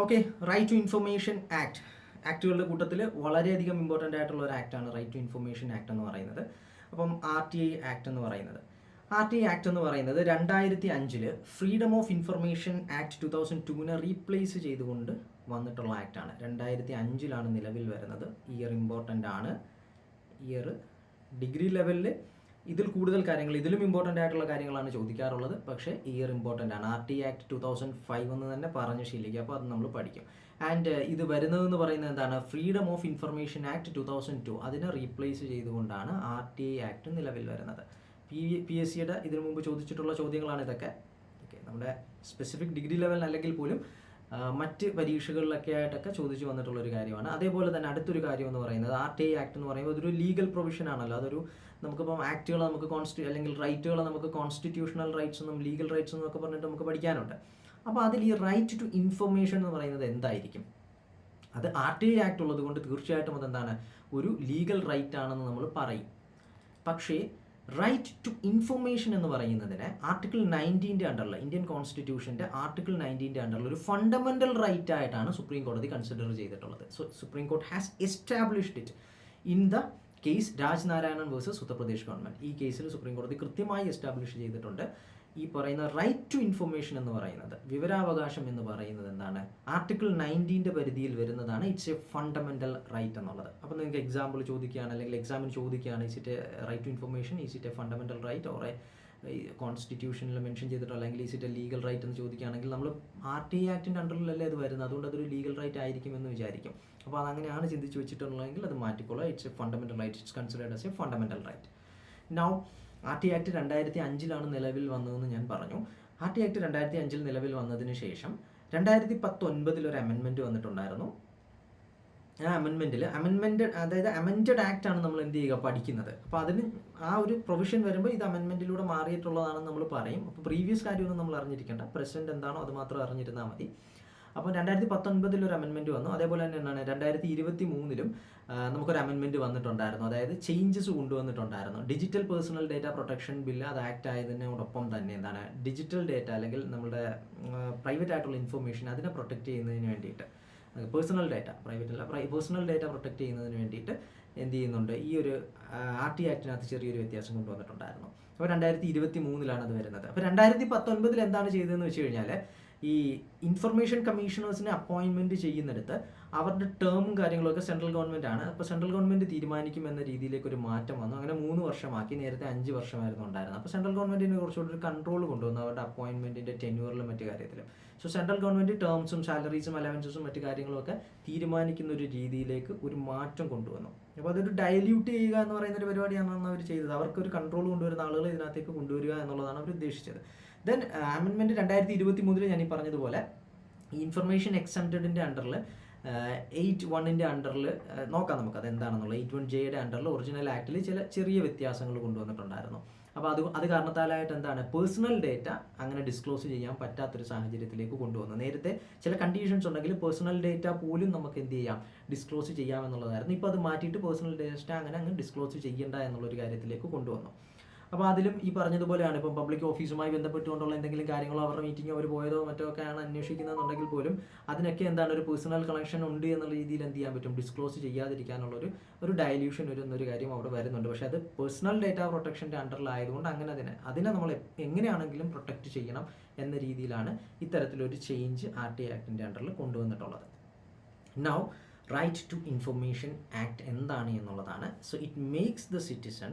Okay, right to information act ആക്ടുകളുടെ കൂട്ടത്തിൽ വളരെയധികം ഇമ്പോർട്ടൻ്റ് ആയിട്ടുള്ള ഒരു ആക്ടാണ് റൈറ്റ് ടു ഇൻഫർമേഷൻ ആക്ട് എന്ന് പറയുന്നത്. അപ്പം RTI ആക്ട് എന്ന് പറയുന്നത് ആക്ട് എന്ന് പറയുന്നത് 2005 freedom of information act 2002 replace ചെയ്തുകൊണ്ട് വന്നിട്ടുള്ള ആക്ടാണ്. 2005 നിലവിൽ വരുന്നത്. ഇയർ ഇമ്പോർട്ടൻ്റ് ആണ്. ഇയർ ഡിഗ്രി ലെവലിൽ ഇതിൽ കൂടുതൽ കാര്യങ്ങൾ, ഇതിലും ഇമ്പോർട്ടൻ്റ് ആയിട്ടുള്ള കാര്യങ്ങളാണ് ചോദിക്കാറുള്ളത്. പക്ഷേ ഇയർ ഇമ്പോർട്ടൻ്റ് ആണ്. RTI ആക്ട് 2005 എന്ന് തന്നെ പറഞ്ഞ് ശീലിക്കുക. അപ്പോൾ അത് നമ്മൾ പഠിക്കും. ആൻഡ് ഇത് വരുന്നതെന്ന് പറയുന്നത് എന്താണ്? ഫ്രീഡം ഓഫ് ഇൻഫർമേഷൻ ആക്ട് 2002 അതിനെ റീപ്ലേസ് ചെയ്തുകൊണ്ടാണ് RTI ആക്ട് നിലവിൽ വരുന്നത്. PSCയുടെ ഇതിനു മുമ്പ് ചോദിച്ചിട്ടുള്ള ചോദ്യങ്ങളാണ് ഇതൊക്കെ. ഓക്കെ, നമ്മുടെ സ്പെസിഫിക് ഡിഗ്രി ലെവൽ അല്ലെങ്കിൽ പോലും മറ്റ് പരീക്ഷകളിലൊക്കെ ആയിട്ടൊക്കെ ചോദിച്ചു വന്നിട്ടുള്ളൊരു കാര്യമാണ്. അതേപോലെ തന്നെ അടുത്തൊരു കാര്യം എന്ന് പറയുന്നത് RTI ആക്ട് എന്ന് പറയുമ്പോൾ അതൊരു ലീഗൽ പ്രൊവിഷൻ ആണല്ലോ. അതൊരു നമുക്കിപ്പം ആക്ടുകളെ നമുക്ക് അല്ലെങ്കിൽ റൈറ്റുകളെ നമുക്ക് കോൺസ്റ്റിറ്റ്യൂഷണൽ റൈറ്റ്സ് എന്നും ലീഗൽ റൈറ്റ്സ് എന്നൊക്കെ പറഞ്ഞിട്ട് നമുക്ക് പഠിക്കാനുണ്ട്. അപ്പോൾ അതിൽ ഈ റൈറ്റ് ടു ഇൻഫർമേഷൻ എന്ന് പറയുന്നത് എന്തായിരിക്കും? അത് RTI ആക്ട് ഉള്ളത് കൊണ്ട് തീർച്ചയായിട്ടും അതെന്താണ്? ഒരു ലീഗൽ റൈറ്റ് ആണെന്ന് നമ്മൾ പറയും. പക്ഷേ റൈറ്റ് ടു ഇൻഫർമേഷൻ എന്ന് പറയുന്നതിന് ആർട്ടിക്കിൾ 19 അണ്ടറിൽ, ഇന്ത്യൻ കോൺസ്റ്റിറ്റ്യൂഷൻ്റെ ആർട്ടിക്കിൾ 19 അണ്ടറിൽ ഒരു ഫണ്ടമെൻ്റൽ റൈറ്റ് ആയിട്ടാണ് സുപ്രീം കോടതി കൺസിഡർ ചെയ്തിട്ടുള്ളത്. So supreme court has established it in the case Rajnarayanan versus Uttar Pradesh government. ഈ കേസിൽ സുപ്രീം കോടതി കൃത്യമായി എസ്റ്റാബ്ലിഷ് ചെയ്തിട്ടുണ്ട് ഈ പറയുന്ന റൈറ്റ് ടു ഇൻഫർമേഷൻ എന്ന് പറയുന്നത്, വിവരാവകാശം എന്ന് പറയുന്നത് എന്താണ്? ആർട്ടിക്കിൾ 19 പരിധിയിൽ വരുന്നതാണ്. ഇറ്റ്സ് എ ഫണ്ടമെൻ്റൽ റൈറ്റ് എന്നുള്ളത്. അപ്പോൾ നിങ്ങൾക്ക് എക്സാമ്പിൾ ചോദിക്കുകയാണ്, അല്ലെങ്കിൽ എക്സാമിന് ചോദിക്കുകയാണ്, is it a right to information, is it a fundamental right, or a കോൺസ്റ്റിറ്റ്യൂഷനിൽ മെൻഷൻ ചെയ്തിട്ടുള്ള, അല്ലെങ്കിൽ is it a legal right എന്ന് ചോദിക്കുകയാണെങ്കിൽ നമ്മൾ RTI ആക്ടിൻ്റെ അണ്ടറിലല്ലേ അത് വരുന്നത്, അതുകൊണ്ട് അതൊരു ലീഗൽ റൈറ്റ് ആയിരിക്കും എന്ന് വിചാരിക്കും. അപ്പോൾ അതങ്ങനെയാണ് ചിന്തിച്ച് വെച്ചിട്ടുള്ളതെങ്കിൽ അത് മാറ്റിക്കൊള്ളുക. It's a fundamental right, it's considered as a fundamental right. Now RTI act 2005 നിലവിൽ വന്നതെന്ന് ഞാൻ പറഞ്ഞു. RTI ആക്ട് 2005 നിലവിൽ വന്നതിന് ശേഷം 2019 ഒരു അമെൻമെൻറ്റ് വന്നിട്ടുണ്ടായിരുന്നു. ആ അതായത് അമെൻഡഡ് ആക്ട് ആണ് നമ്മൾ എന്ത് ചെയ്യുക, പഠിക്കുന്നത്. അപ്പോൾ അതിന് ആ ഒരു പ്രൊവിഷൻ വരുമ്പോൾ ഇത് അമെൻമെൻറ്റിലൂടെ മാറിയിട്ടുള്ളതാണെന്ന് നമ്മൾ പറയും. അപ്പോൾ പ്രീവിയസ് കാര്യമൊന്നും നമ്മൾ അറിഞ്ഞിരിക്കേണ്ട, പ്രസൻറ്റ് എന്താണോ അത് മാത്രം അറിഞ്ഞിരുന്നാൽ മതി. അപ്പോൾ 2019 ഒരു അമെൻമെൻറ്റ് വന്നു. അതേപോലെ തന്നെ എന്താണ് 2023 നമുക്കൊരു അമെൻമെൻറ്റ് വന്നിട്ടുണ്ടായിരുന്നു. അതായത് ചേഞ്ചസ് കൊണ്ടുവന്നിട്ടുണ്ടായിരുന്നു. Digital personal data protection bill അത് ആക്ട് ആയതിനോടൊപ്പം തന്നെ എന്താണ്, ഡിജിറ്റൽ ഡേറ്റ അല്ലെങ്കിൽ നമ്മുടെ പ്രൈവറ്റ് ആയിട്ടുള്ള ഇൻഫർമേഷൻ അതിനെ പ്രൊട്ടക്റ്റ് ചെയ്യുന്നതിന് വേണ്ടിയിട്ട്, personal data, personal data protect ചെയ്യുന്നതിന് വേണ്ടിയിട്ട് എന്ത് ചെയ്യുന്നുണ്ട്, ഈ ഒരു RTI ആക്ടിനകത്ത് ചെറിയൊരു വ്യത്യാസം കൊണ്ടുവന്നിട്ടുണ്ടായിരുന്നു. അപ്പോൾ 2023 അത് വരുന്നത്. അപ്പോൾ 2019 എന്താണ് ചെയ്തതെന്ന് വെച്ച് കഴിഞ്ഞാൽ, ഈ ഇൻഫർമേഷൻ കമ്മീഷണേഴ്സിനെ അപ്പോയിൻമെൻറ്റ് ചെയ്യുന്നിടത്ത് അവരുടെ ടേമും കാര്യങ്ങളൊക്കെ സെൻട്രൽ ഗവൺമെൻറ് ആണ്. അപ്പോൾ സെൻട്രൽ ഗവൺമെൻറ് തീരുമാനിക്കും എന്ന രീതിയിലേക്ക് ഒരു മാറ്റം വന്നു. അങ്ങനെ 3 വർഷമാക്കി. നേരത്തെ 5 വർഷമായിരുന്നു ഉണ്ടായിരുന്നത്. അപ്പോൾ സെൻട്രൽ ഗവൺമെൻറ്റിന് കുറച്ചുകൂടി ഒരു കൺട്രോൾ കൊണ്ടുവന്നു അവരുടെ അപ്പോയിൻമെൻറ്റിൻ്റെ ടെന്യൂറിലും മറ്റു കാര്യത്തിലും. സോ സെൻട്രൽ ഗവൺമെൻറ് ടേംസും സാലറീസും അലവൻസസും മറ്റു കാര്യങ്ങളൊക്കെ തീരുമാനിക്കുന്ന ഒരു രീതിയിലേക്ക് ഒരു മാറ്റം കൊണ്ടുവന്നു. അപ്പോൾ അതൊരു ഡയല്യൂട്ട് ചെയ്യുക എന്ന് പറയുന്നൊരു പരിപാടിയാണ് അവർ ചെയ്തത്. അവർക്കൊരു കൺട്രോൾ കൊണ്ടുവരുന്ന ആളുകൾ ഇതിനകത്തേക്ക് കൊണ്ടുവരിക എന്നുള്ളതാണ് അവർ ഉദ്ദേശിച്ചത്. ദെൻ അമെൻമെൻറ്റ് 2023 ഞാൻ ഈ പറഞ്ഞതുപോലെ ഇൻഫർമേഷൻ എക്സംപ്റ്റഡിൻ്റെ അണ്ടറിൽ 8(1) അണ്ടറിൽ നോക്കാം നമുക്ക് അതെന്താണെന്നുള്ളത്. 8(1)Jയുടെ അണ്ടറിൽ ഒറിജിനൽ ആക്ടിൽ ചില ചെറിയ വ്യത്യാസങ്ങൾ കൊണ്ടുവന്നിട്ടുണ്ടായിരുന്നു. അപ്പോൾ അത് കാരണത്താലായിട്ട് എന്താണ്, പേഴ്സണൽ ഡേറ്റ അങ്ങനെ ഡിസ്ക്ലോസ് ചെയ്യാൻ പറ്റാത്തൊരു സാഹചര്യത്തിലേക്ക് കൊണ്ടുവന്നു. നേരത്തെ ചില കണ്ടീഷൻസ് ഉണ്ടെങ്കിൽ പേഴ്സണൽ ഡേറ്റ പോലും നമുക്ക് എന്ത് ചെയ്യാം, ഡിസ്ക്ലോസ് ചെയ്യാമെന്നുള്ളതായിരുന്നു. ഇപ്പോൾ അത് മാറ്റിയിട്ട് പേഴ്സണൽ ഡേറ്റ അങ്ങനെ ഡിസ്ക്ലോസ് ചെയ്യേണ്ട എന്നുള്ളൊരു കാര്യത്തിലേക്ക് കൊണ്ടുവന്നു. അപ്പോൾ അതിലും ഈ പറഞ്ഞതുപോലെയാണ്, ഇപ്പം പബ്ലിക് ഓഫീസുമായി ബന്ധപ്പെട്ടുകൊണ്ടുള്ള എന്തെങ്കിലും കാര്യങ്ങളോ അവരുടെ മീറ്റിംഗ് അവർ പോയതോ മറ്റോ ഒക്കെയാണ് അന്വേഷിക്കുന്നതെന്നുണ്ടെങ്കിൽ പോലും അതിനൊക്കെ എന്താണ്, ഒരു പേഴ്സണൽ കണക്ഷൻ ഉണ്ട് എന്നുള്ള രീതിയിൽ എന്ത് ചെയ്യാൻ പറ്റും, ഡിസ്ക്ലോസ് ചെയ്യാതിരിക്കാനുള്ള ഒരു ഡയല്യൂഷൻ എന്നൊരു കാര്യം അവിടെ വരുന്നുണ്ട്. പക്ഷേ അത് പേഴ്സണൽ ഡേറ്റ പ്രൊട്ടക്ഷൻ്റെ അണ്ടറിലായതുകൊണ്ട് അതിനെ നമ്മൾ എങ്ങനെയാണെങ്കിലും പ്രൊട്ടക്റ്റ് ചെയ്യണം എന്ന രീതിയിലാണ് ഇത്തരത്തിലൊരു ചേഞ്ച് RTI ആക്ടിൻ്റെ അണ്ടറിൽ കൊണ്ടുവന്നിട്ടുള്ളത്. Now right to information act എന്താണ് എന്നുള്ളതാണ്. So it makes the citizen,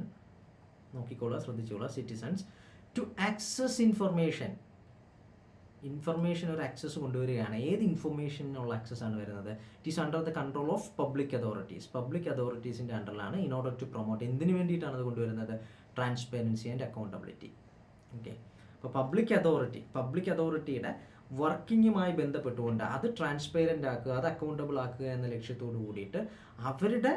നോക്കിക്കോളുക, ശ്രദ്ധിച്ചോളുക, സിറ്റിസൺസ് ടു ആക്സസ് ഇൻഫർമേഷൻ ഒരു ആക്സസ് കൊണ്ടുവരികയാണ്. ഏത് ഇൻഫർമേഷനുള്ള ആക്സസ് ആണ് വരുന്നത്? It is under the control of public അതോറിറ്റീസിൻ്റെ അണ്ടറിലാണ്. ഇൻ ഓർഡർ ടു പ്രൊമോട്ട്, എന്തിനു വേണ്ടിയിട്ടാണ് അത് കൊണ്ടുവരുന്നത്? Transparency and accountability. ഓക്കെ, അപ്പോൾ പബ്ലിക് അതോറിറ്റിയുടെ വർക്കിങ്ങുമായി ബന്ധപ്പെട്ടുകൊണ്ട് അത് ട്രാൻസ്പെറൻ്റ് ആക്കുക, അത് അക്കൗണ്ടബിൾ ആക്കുക എന്ന ലക്ഷ്യത്തോടു കൂടിയിട്ട് അവരുടെ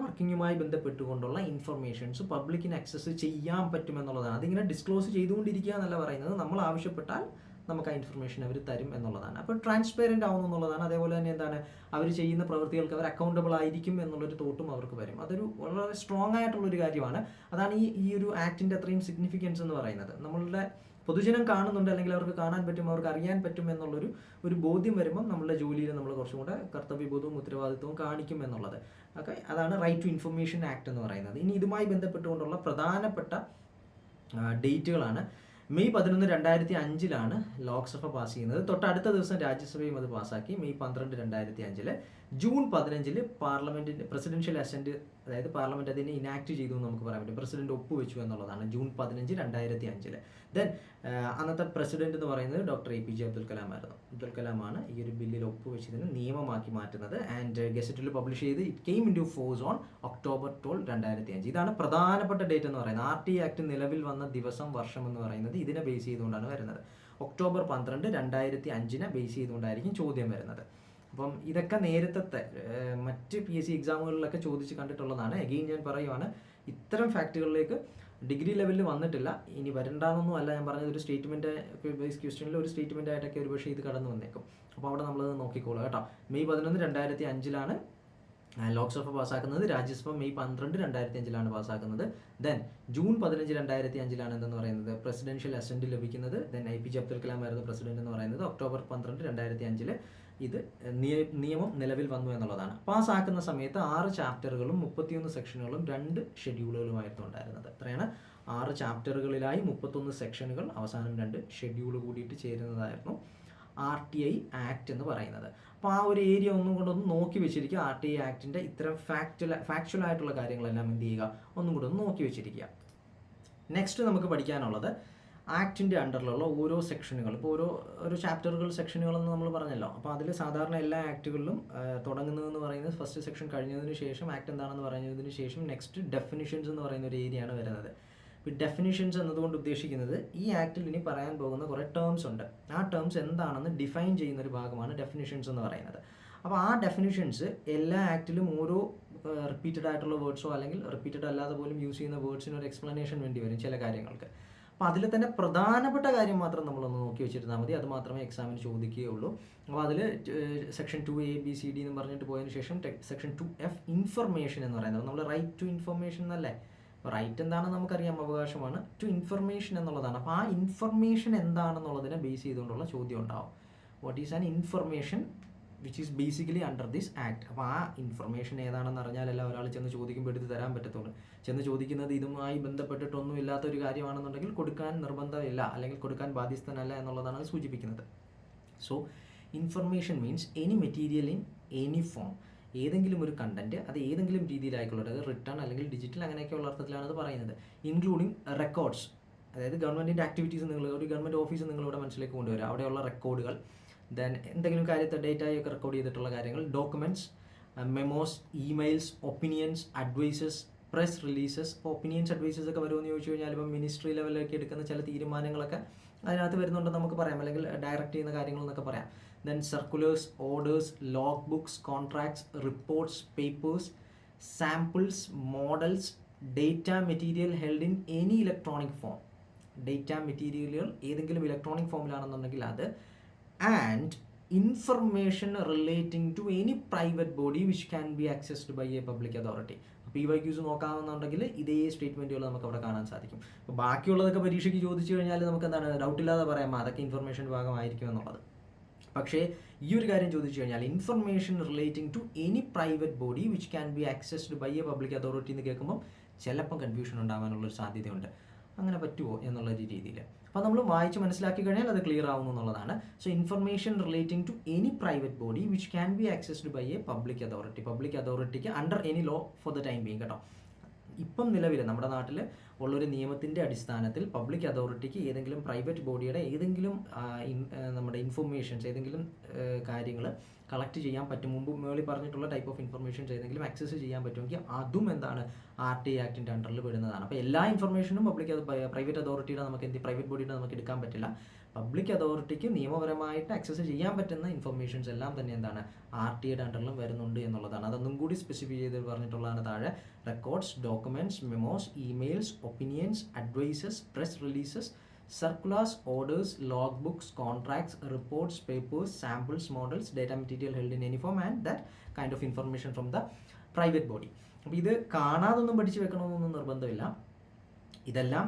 വർക്കിങ്ങുമായി ബന്ധപ്പെട്ടുകൊണ്ടുള്ള ഇൻഫർമേഷൻസ് പബ്ലിക്കിന് ആക്സസ് ചെയ്യാൻ പറ്റുമെന്നുള്ളതാണ്. അതിങ്ങനെ ഡിസ്ക്ലോസ് ചെയ്തുകൊണ്ടിരിക്കുക എന്നല്ല പറയുന്നത്, നമ്മൾ ആവശ്യപ്പെട്ടാൽ നമുക്ക് ആ ഇൻഫർമേഷൻ അവർ തരും എന്നുള്ളതാണ്. അപ്പോൾ ട്രാൻസ്പെറൻ്റ് ആവുന്നു എന്നുള്ളതാണ്. അതേപോലെ തന്നെ എന്താണ്, അവർ ചെയ്യുന്ന പ്രവൃത്തികൾക്ക് അവർ അക്കൗണ്ടബിൾ ആയിരിക്കും എന്നുള്ളൊരു തോട്ടും അവർക്ക് വരും. അതൊരു വളരെ സ്ട്രോങ് ആയിട്ടുള്ളൊരു കാര്യമാണ്. അതാണ് ഈ ഒരു ആക്ടിൻ്റെ അത്രയും സിഗ്നിഫിക്കൻസ് എന്ന് പറയുന്നത്. നമ്മളുടെ പൊതുജനം കാണുന്നുണ്ട്, അല്ലെങ്കിൽ അവർക്ക് കാണാൻ പറ്റും, അവർക്ക് അറിയാൻ പറ്റും എന്നുള്ളൊരു ബോധ്യം വരുമ്പം നമ്മളുടെ ജോലിയിൽ നമ്മൾ കുറച്ചും കൂടെ കർത്തവ്യബോധവും ഉത്തരവാദിത്വവും കാണിക്കും എന്നുള്ളത്. ഓക്കെ, അതാണ് റൈറ്റ് ടു ഇൻഫർമേഷൻ ആക്ട് എന്ന് പറയുന്നത്. ഇനി ഇതുമായി ബന്ധപ്പെട്ടുകൊണ്ടുള്ള പ്രധാനപ്പെട്ട ഡേറ്റുകളാണ്. മെയ് 11, 2005 ലോക്സഭ പാസ് ചെയ്യുന്നത്. തൊട്ടടുത്ത ദിവസം രാജ്യസഭയും അത് പാസ്സാക്കി. മെയ് 12, 2005. ജൂൺ 15 പാർലമെന്റിന്റെ പ്രസിഡൻഷ്യൽ അസെന്റ്, അതായത് പാർലമെന്റ് അതിനെ ഇനാക്ട് ചെയ്തു എന്ന് നമുക്ക് പറയാൻ പറ്റും. പ്രസിഡന്റ് ഒപ്പുവെച്ചു എന്നുള്ളതാണ്. ജൂൺ 15, 2005. ദെൻ അന്നത്തെ പ്രസിഡന്റ് എന്ന് പറയുന്നത് ഡോക്ടർ APJ അബ്ദുൽ കലാം ആയിരുന്നു. അബ്ദുൽ കലാമാണ് ഈ ഒരു ബില്ലിൽ ഒപ്പുവെച്ചതിന് നിയമമാക്കി മാറ്റുന്നത്. ആൻഡ് ഗസറ്റിൽ പബ്ലിഷ് ചെയ്ത് it came into force on October 12, 2005. ഇതാണ് പ്രധാനപ്പെട്ട ഡേറ്റ് എന്ന് പറയുന്നത്. RT ആക്ട് നിലവിൽ വന്ന ദിവസം, വർഷം എന്ന് പറയുന്നത് ഇതിനെ ബേസ് ചെയ്തുകൊണ്ടാണ് വരുന്നത്. October 12, 2005 ബേസ് ചെയ്തുകൊണ്ടായിരിക്കും ചോദ്യം വരുന്നത്. അപ്പം ഇതൊക്കെ നേരത്തെ മറ്റ് PSC എക്സാമുകളിലൊക്കെ ചോദിച്ച് കണ്ടിട്ടുള്ളതാണ്. എഗെയിൻ ഞാൻ പറയുവാണ്, ഇത്തരം ഫാക്റ്റുകളിലേക്ക് ഡിഗ്രി ലെവലിൽ വന്നിട്ടില്ല. ഇനി വരണ്ടാന്നൊന്നും അല്ല ഞാൻ പറഞ്ഞത്. ഒരു സ്റ്റേറ്റ്മെൻറ്റ് ബേസ് ക്വസ്റ്റ്യനിൽ ഒരു സ്റ്റേറ്റ്മെൻ്റ് ആയിട്ടൊക്കെ ഒരു പക്ഷേ ഇത് കടന്നു വന്നേക്കും. അപ്പോൾ അവിടെ നമ്മളത് നോക്കിക്കോളൂ കേട്ടോ. മെയ് 11, 2005 ലോക്സഭ പാസ്സാക്കുന്നത്. രാജ്യസഭ മെയ് 12, 2005 പാസ്സാക്കുന്നത്. ദെൻ ജൂൺ 15, 2005 എന്തെന്ന് പറയുന്നത് പ്രസിഡൻഷ്യൽ അസെന്റ് ലഭിക്കുന്നത്. ദെൻ APJ അബ്ദുൽ കലാം ആയിരുന്നു പ്രസിഡന്റ് എന്ന് പറയുന്നത്. October 12, 2005 ഇത് നിയമം നിലവിൽ വന്നു എന്നുള്ളതാണ്. പാസ്സാക്കുന്ന സമയത്ത് 6 ചാപ്റ്ററുകളും 31 സെക്ഷനുകളും 2 ഷെഡ്യൂളുകളുമായിരുന്നു ഉണ്ടായിരുന്നത്. എത്രയാണ്? 6 ചാപ്റ്ററുകളിലായി 31 സെക്ഷനുകൾ, അവസാനം 2 ഷെഡ്യൂൾ കൂടിയിട്ട് ചേരുന്നതായിരുന്നു RTI ആക്ട് എന്ന് പറയുന്നത്. അപ്പോൾ ആ ഒരു ഏരിയ ഒന്നും കൊണ്ടൊന്ന് നോക്കി വെച്ചിരിക്കുക. RTI ആക്ടിൻ്റെ ഇത്തരം ഫാക്ച്വൽ ആയിട്ടുള്ള കാര്യങ്ങളെല്ലാം എന്ത് ചെയ്യുക, ഒന്നും കൂടെ ഒന്ന് നോക്കി വെച്ചിരിക്കുക. നെക്സ്റ്റ് നമുക്ക് പഠിക്കാനുള്ളത് ആക്ടിൻ്റെ അണ്ടറിലുള്ള ഓരോ സെക്ഷനുകൾ. ഇപ്പോൾ ഓരോ ചാപ്റ്ററുകൾ, സെക്ഷനുകളെന്ന് നമ്മൾ പറഞ്ഞല്ലോ. അപ്പോൾ അതിൽ സാധാരണ എല്ലാ ആക്ടുകളിലും തുടങ്ങുന്നതെന്ന് പറയുന്നത് ഫസ്റ്റ് സെക്ഷൻ കഴിഞ്ഞതിന് ശേഷം, ആക്ട് എന്താണെന്ന് പറയുന്നതിന് ശേഷം നെക്സ്റ്റ് ഡെഫിനിഷൻസ് എന്ന് പറയുന്ന ഒരു ഏരിയയാണ് വരുന്നത്. ഇപ്പോൾ ഡെഫിനിഷൻസ് എന്നതുകൊണ്ട് ഉദ്ദേശിക്കുന്നത് ഈ ആക്ടിൽ ഇനി പറയാൻ പോകുന്ന കുറേ ടേംസ് ഉണ്ട്. ആ ടേംസ് എന്താണെന്ന് ഡിഫൈൻ ചെയ്യുന്ന ഒരു ഭാഗമാണ് ഡെഫിനിഷൻസ് എന്ന് പറയുന്നത്. അപ്പോൾ ആ ഡെഫിനിഷൻസ് എല്ലാ ആക്ടിലും ഓരോ റിപ്പീറ്റഡ് ആയിട്ടുള്ള വേർഡ്സോ അല്ലെങ്കിൽ റിപ്പീറ്റഡ് അല്ലാതെ പോലും യൂസ് ചെയ്യുന്ന വേർഡ്സിന് ഒരു എക്സ്പ്ലനേഷൻ വേണ്ടി വരും ചില കാര്യങ്ങൾക്ക്. അപ്പോൾ അതിൽ തന്നെ പ്രധാനപ്പെട്ട കാര്യം മാത്രം നമ്മളൊന്ന് നോക്കി വെച്ചിരുന്നാൽ മതി. അത് മാത്രമേ എക്സാമിന് ചോദിക്കുകയുള്ളൂ. അപ്പോൾ അതിൽ സെക്ഷൻ 2A, BCD എന്ന് പറഞ്ഞിട്ട് പോയതിന് ശേഷം സെക്ഷൻ 2F ഇൻഫർമേഷൻ എന്ന് പറയുന്നത്. നമ്മൾ റൈറ്റ് ടു ഇൻഫർമേഷൻ എന്നല്ലേ. റൈറ്റ് എന്താണെന്ന് നമുക്കറിയാം, അവകാശമാണ്. ടു ഇൻഫർമേഷൻ എന്നുള്ളതാണ്. അപ്പോൾ ആ ഇൻഫർമേഷൻ എന്താണെന്നുള്ളതിനെ ബേസ് ചെയ്തുകൊണ്ടുള്ള ചോദ്യം ഉണ്ടാവും. What is an information which is basically under this act. അപ്പോൾ ആ ഇൻഫർമേഷൻ ഏതാണെന്ന് അറിഞ്ഞാലല്ല ഒരാൾ ചെന്ന് ചോദിക്കുമ്പോൾ എടുത്ത് തരാൻ പറ്റത്തുള്ളൂ. ചെന്ന് ചോദിക്കുന്നത് ഇതുമായി ബന്ധപ്പെട്ടിട്ടൊന്നും ഇല്ലാത്തൊരു കാര്യമാണെന്നുണ്ടെങ്കിൽ കൊടുക്കാൻ നിർബന്ധമില്ല, അല്ലെങ്കിൽ കൊടുക്കാൻ ബാധ്യസ്ഥനല്ല എന്നുള്ളതാണ് അത് സൂചിപ്പിക്കുന്നത്. So information means any material in any form. ഏതെങ്കിലും ഒരു കണ്ടന്റ് അത് ഏതെങ്കിലും രീതിയിലായിക്കൊള്ളട്ടെ, അത് റിട്ടേൺ അല്ലെങ്കിൽ ഡിജിറ്റൽ അങ്ങനെയൊക്കെയുള്ള അർത്ഥത്തിലാണ് അത് പറയുന്നത്. ഇൻക്ലൂഡിങ് റെക്കോർഡ്സ്, അതായത് ഗവൺമെൻറ്റിൻ്റെ ആക്ടിവിറ്റീസ് ഒരു ഗവൺമെൻറ് ഓഫീസ് നിങ്ങളിവിടെ മനസ്സിലേക്ക് കൊണ്ടുവരിക, അവിടെയുള്ള റെക്കോർഡുകൾ. ദെൻ എന്തെങ്കിലും കാര്യത്തെ ഡേറ്റയൊക്കെ റെക്കോർഡ് ചെയ്തിട്ടുള്ള കാര്യങ്ങൾ, documents, memos, emails, opinions, advices, press releases. Opinions, advices ഒക്കെ വരുമെന്ന് ചോദിച്ചു കഴിഞ്ഞാൽ ഇപ്പം മിനിസ്ട്രി ലെവലിലേക്ക് എടുക്കുന്ന ചില തീരുമാനങ്ങളൊക്കെ അതിനകത്ത് വരുന്നുണ്ടെന്ന് നമുക്ക് പറയാം, അല്ലെങ്കിൽ ഡയറക്റ്റ് ചെയ്യുന്ന കാര്യങ്ങൾ എന്നൊക്കെ പറയാം. Then circulars, orders, log books, contracts, reports, papers, samples, models, data material held in any electronic form. Data മെറ്റീരിയലുകൾ ഏതെങ്കിലും ഇലക്ട്രോണിക് ഫോമിലാണെന്നുണ്ടെങ്കിൽ അത്. And information relating to any private body which can be accessed by a public authority. PYQs നോക്കാമെന്നുണ്ടെങ്കിൽ ഇതേ സ്റ്റേറ്റ്മെൻറ്റുകൾ നമുക്ക് അവിടെ കാണാൻ സാധിക്കും. അപ്പോൾ ബാക്കിയുള്ളതൊക്കെ പരീക്ഷയ്ക്ക് ചോദിച്ചു കഴിഞ്ഞാൽ നമുക്ക് എന്താണ് ഡൗട്ടില്ലാതെ പറയാം അതൊക്കെ ഇൻഫർമേഷൻ ഭാഗമായിരിക്കും എന്നുള്ളത്. പക്ഷേ ഈ ഒരു കാര്യം ചോദിച്ചു കഴിഞ്ഞാൽ information relating to any private body which can be accessed by a public authority എന്ന് കേൾക്കുമ്പോൾ ചിലപ്പം കൺഫ്യൂഷൻ ഉണ്ടാകാനുള്ളൊരു സാധ്യതയുണ്ട്. അങ്ങനെ പറ്റുമോ എന്നുള്ള രീതിയിൽ. അപ്പോൾ നമ്മൾ വായിച്ച് മനസ്സിലാക്കി കഴിഞ്ഞാൽ അത് ക്ലിയർ ആവുന്നു എന്നുള്ളതാണ്. So information relating to any private body which can be accessed by a public authority. Public അതോറിറ്റിക്ക് under any law for the time being കേട്ടോ. ഇപ്പം നിലവിൽ നമ്മുടെ നാട്ടിൽ ഉള്ളൊരു നിയമത്തിൻ്റെ അടിസ്ഥാനത്തിൽ പബ്ലിക് അതോറിറ്റിക്ക് ഏതെങ്കിലും പ്രൈവറ്റ് ബോഡിയുടെ ഏതെങ്കിലും നമ്മുടെ ഇൻഫർമേഷൻസ്, ഏതെങ്കിലും കാര്യങ്ങൾ കളക്ട് ചെയ്യാൻ പറ്റും. മുമ്പ് മേളിൽ പറഞ്ഞിട്ടുള്ള ടൈപ്പ് ഓഫ് ഇൻഫർമേഷൻസ് ഏതെങ്കിലും ആക്സസ് ചെയ്യാൻ പറ്റുമെങ്കിൽ അതും എന്താണ് RTI ആക്ടിൻ്റെ അണ്ടറിൽ പെടുന്നതാണ്. അപ്പോൾ എല്ലാ ഇൻഫർമേഷനും പ്രൈവറ്റ് അതോറിറ്റിയുടെ പ്രൈവറ്റ് ബോഡിയുടെ നമുക്ക് എടുക്കാൻ പറ്റില്ല. പബ്ലിക് അതോറിറ്റിക്ക് നിയമപരമായിട്ട് ആക്സസ് ചെയ്യാൻ പറ്റുന്ന ഇൻഫർമേഷൻസ് എല്ലാം തന്നെ എന്താണ് RTIയുടെ അണ്ടറിലും വരുന്നുണ്ട് എന്നുള്ളതാണ്. അതൊന്നും കൂടി സ്പെസിഫൈ ചെയ്ത് പറഞ്ഞിട്ടുള്ളതാണ് താഴെ. Records, documents, memos, emails, opinions, advices, press releases, circulars, orders, log books, contracts, reports, papers, samples, models, data material held in any form and that kind of information from the private body. അപ്പോൾ ഇത് കാണാതൊന്നും പഠിച്ചു വെക്കണമെന്നൊന്നും നിർബന്ധമില്ല. ഇതെല്ലാം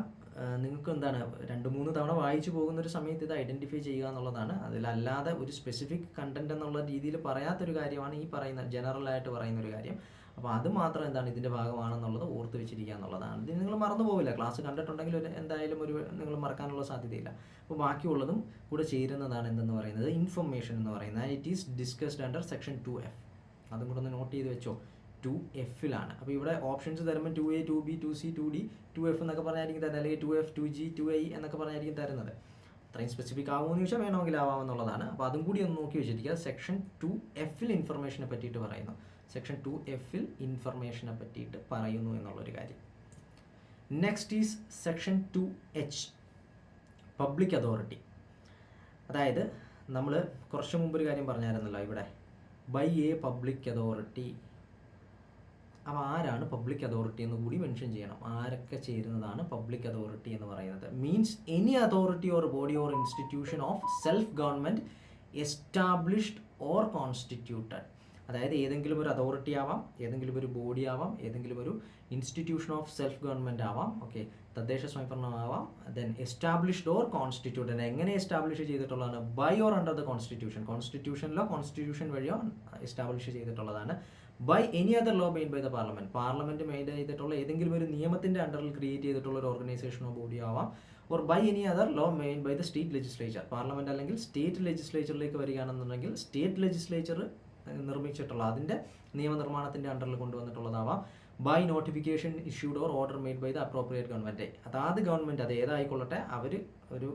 നിങ്ങൾക്ക് എന്താണ് 2-3 തവണ വായിച്ചു പോകുന്നൊരു സമയത്ത് ഇത് ഐഡൻറ്റിഫൈ ചെയ്യുക എന്നുള്ളതാണ്. അതിലല്ലാതെ ഒരു സ്പെസിഫിക് കണ്ടന്റ് എന്നുള്ള രീതിയിൽ പറയാത്തൊരു കാര്യമാണ് ഈ പറയുന്ന ജനറലായിട്ട് പറയുന്നൊരു കാര്യം. അപ്പോൾ അത് മാത്രം എന്താണ് ഇതിൻ്റെ ഭാഗമാണെന്നുള്ളത് ഓർത്ത് വെച്ചിരിക്കുക എന്നുള്ളതാണ്. ഇത് നിങ്ങൾ മറന്നു പോവില്ല, ക്ലാസ് കണ്ടിട്ടുണ്ടെങ്കിൽ എന്തായാലും നിങ്ങൾ മറക്കാനുള്ള സാധ്യതയില്ല. അപ്പോൾ ബാക്കിയുള്ളതും കൂടെ ചേരുന്നതാണ് എന്തെന്ന് പറയുന്നത് ഇൻഫർമേഷൻ എന്ന് പറയുന്നത്. It is discussed under section 2F. അതും കൂടെ ഒന്ന് നോട്ട് ചെയ്ത് വെച്ചോ, 2Fലാണ്. അപ്പോൾ ഇവിടെ ഓപ്ഷൻസ് തരുമ്പോൾ 2A 2B 2C 2D 2F എന്നൊക്കെ പറഞ്ഞായിരിക്കും തരുന്നത്, അല്ലെങ്കിൽ 2F 2G 2I എന്നൊക്കെ പറഞ്ഞായിരിക്കും തരുന്നത്. അത്രയും സ്പെസിഫിക് ആകുമെന്ന് ചോദിച്ചാൽ വേണമെങ്കിൽ ആവാമെന്നുള്ളതാണ്. അപ്പോൾ അതും കൂടി ഒന്ന് നോക്കി വെച്ചിരിക്കുക. സെക്ഷൻ 2Fൽ ഇൻഫർമേഷനെ പറ്റിയിട്ട് പറയുന്നു. സെക്ഷൻ 2Fൽ ഇൻഫർമേഷനെ പറ്റിയിട്ട് പറയുന്നു എന്നുള്ളൊരു കാര്യം. Next is section 2H, public authority. അതായത് നമ്മൾ കുറച്ച് മുമ്പ് ഒരു കാര്യം പറഞ്ഞായിരുന്നല്ലോ ഇവിടെ, ബൈ എ പബ്ലിക് അതോറിറ്റി. അപ്പോൾ ആരാണ് പബ്ലിക് അതോറിറ്റി എന്ന് കൂടി മെൻഷൻ ചെയ്യണം. ആരൊക്കെ ചേരുന്നതാണ് പബ്ലിക് അതോറിറ്റി എന്ന് പറയുന്നത്? Means any authority or body or institution of self government established or constituted. അതായത് ഏതെങ്കിലും ഒരു അതോറിറ്റി ആവാം, ഏതെങ്കിലും ഒരു ബോഡി ആവാം, ഏതെങ്കിലും ഒരു ഇൻസ്റ്റിറ്റ്യൂഷൻ ഓഫ് സെൽഫ് ഗവൺമെൻറ് ആവാം, ഓക്കെ, തദ്ദേശ സ്വയംഭരണമാവാം, ദെൻ എസ്റ്റാബ്ലിഷ്ഡ് ഓർ കോൺസ്റ്റിറ്റ്യൂട്ടഡ്. എങ്ങനെ എസ്റ്റാബ്ലിഷ് ചെയ്തിട്ടുള്ളതാണ്? By or under the constitution. കോൺസ്റ്റിറ്റ്യൂഷനിലോ കോൺസ്റ്റിറ്റ്യൂഷൻ വഴിയോ എസ്റ്റാബ്ലിഷ് ചെയ്തിട്ടുള്ളതാണ്. By any other law made by the parliament. Parliament made ചെയ്തിട്ടുള്ള ഏതെങ്കിലും ഒരു നിയമത്തിൻ്റെ അണ്ടറിൽ ക്രിയേറ്റ് ചെയ്തിട്ടുള്ള ഒരു ഓർഗനൈസേഷനോ ബോഡിയോ ആവാം. Or by any other law made by the state legislature. Parliament അല്ലെങ്കിൽ സ്റ്റേറ്റ് ലെജിസ്ലേച്ചറിലേക്ക് വരികയാണെന്നുണ്ടെങ്കിൽ സ്റ്റേറ്റ് ലെജിസ്ലേച്ചർ നിർമ്മിച്ചിട്ടുള്ള അതിൻ്റെ നിയമനിർമ്മാണത്തിൻ്റെ അണ്ടറിൽ കൊണ്ടുവന്നിട്ടുള്ളതാവാം. By notification issued or order made by the appropriate government. അതാത് ഗവൺമെൻറ് അത് ഏതായിക്കൊള്ളട്ടെ അവർ ഒരു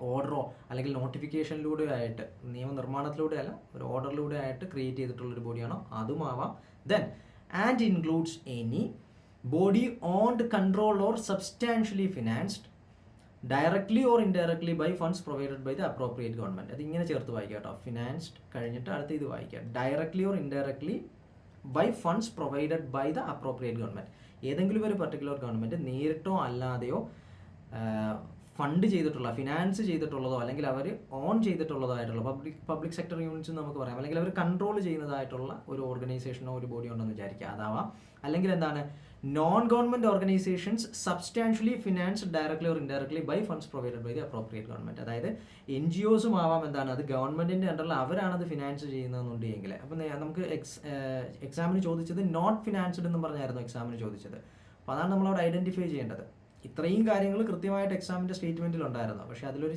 ഓർഡറോ അല്ലെങ്കിൽ നോട്ടിഫിക്കേഷനിലൂടെ ആയിട്ട്, നിയമനിർമ്മാണത്തിലൂടെ അല്ല ഒരു ഓർഡറിലൂടെ ആയിട്ട് ക്രിയേറ്റ് ചെയ്തിട്ടുള്ളൊരു ബോഡിയാണോ അതുമാവാം. Then and includes any body owned, control or substantially financed directly or indirectly by funds provided by the appropriate government. അത് ഇങ്ങനെ ചേർത്ത് വായിക്കുക കേട്ടോ. ഫിനാൻസ്ഡ് കഴിഞ്ഞിട്ട് അടുത്ത് ഇത് വായിക്കുക, directly or indirectly by funds provided by the appropriate government. ഏതെങ്കിലും ഒരു പർട്ടിക്കുലർ ഗവൺമെൻറ് നേരിട്ടോ അല്ലാതെയോ ഫണ്ട് ചെയ്തിട്ടുള്ള, ഫിനാൻസ് ചെയ്തിട്ടുള്ളതോ അല്ലെങ്കിൽ അവർ ഓൺ ചെയ്തിട്ടുള്ളതോ ആയിട്ടുള്ള പബ്ലിക് സെക്ടർ യൂണിറ്റ്സ് നമുക്ക് പറയാം, അല്ലെങ്കിൽ അവർ കൺട്രോൾ ചെയ്യുന്നതായിട്ടുള്ള ഒരു ഓർഗനൈസേഷനോ ഒരു ബോഡി ഉണ്ടെന്ന് വിചാരിക്കുക, അതാവാം. അല്ലെങ്കിൽ എന്താണ്, non government organisations substantially financed directly or indirectly by funds provided by the appropriate government. അതായത് NGOസും ആവാം. എന്താണ്, അത് ഗവൺമെൻറ്റിൻ്റെ അണ്ടറിൽ അവരാണത് ഫിനാൻസ് ചെയ്യുന്നതെന്നുണ്ടെങ്കിൽ. അപ്പം നമുക്ക് എക്സാമിന് ചോദിച്ചത് നോട്ട് ഫിനാൻസ്ഡ് എന്നും പറഞ്ഞായിരുന്നു എക്സാമിന് ചോദിച്ചത്. അപ്പോൾ അതാണ് നമ്മളവിടെ ഐഡൻറ്റിഫൈ ചെയ്യേണ്ടത്. ഇത്രയും കാര്യങ്ങൾ കൃത്യമായിട്ട് എക്സാമിൻ്റെ സ്റ്റേറ്റ്മെൻറ്റിൽ ഉണ്ടായിരുന്നു. പക്ഷേ അതിലൊരു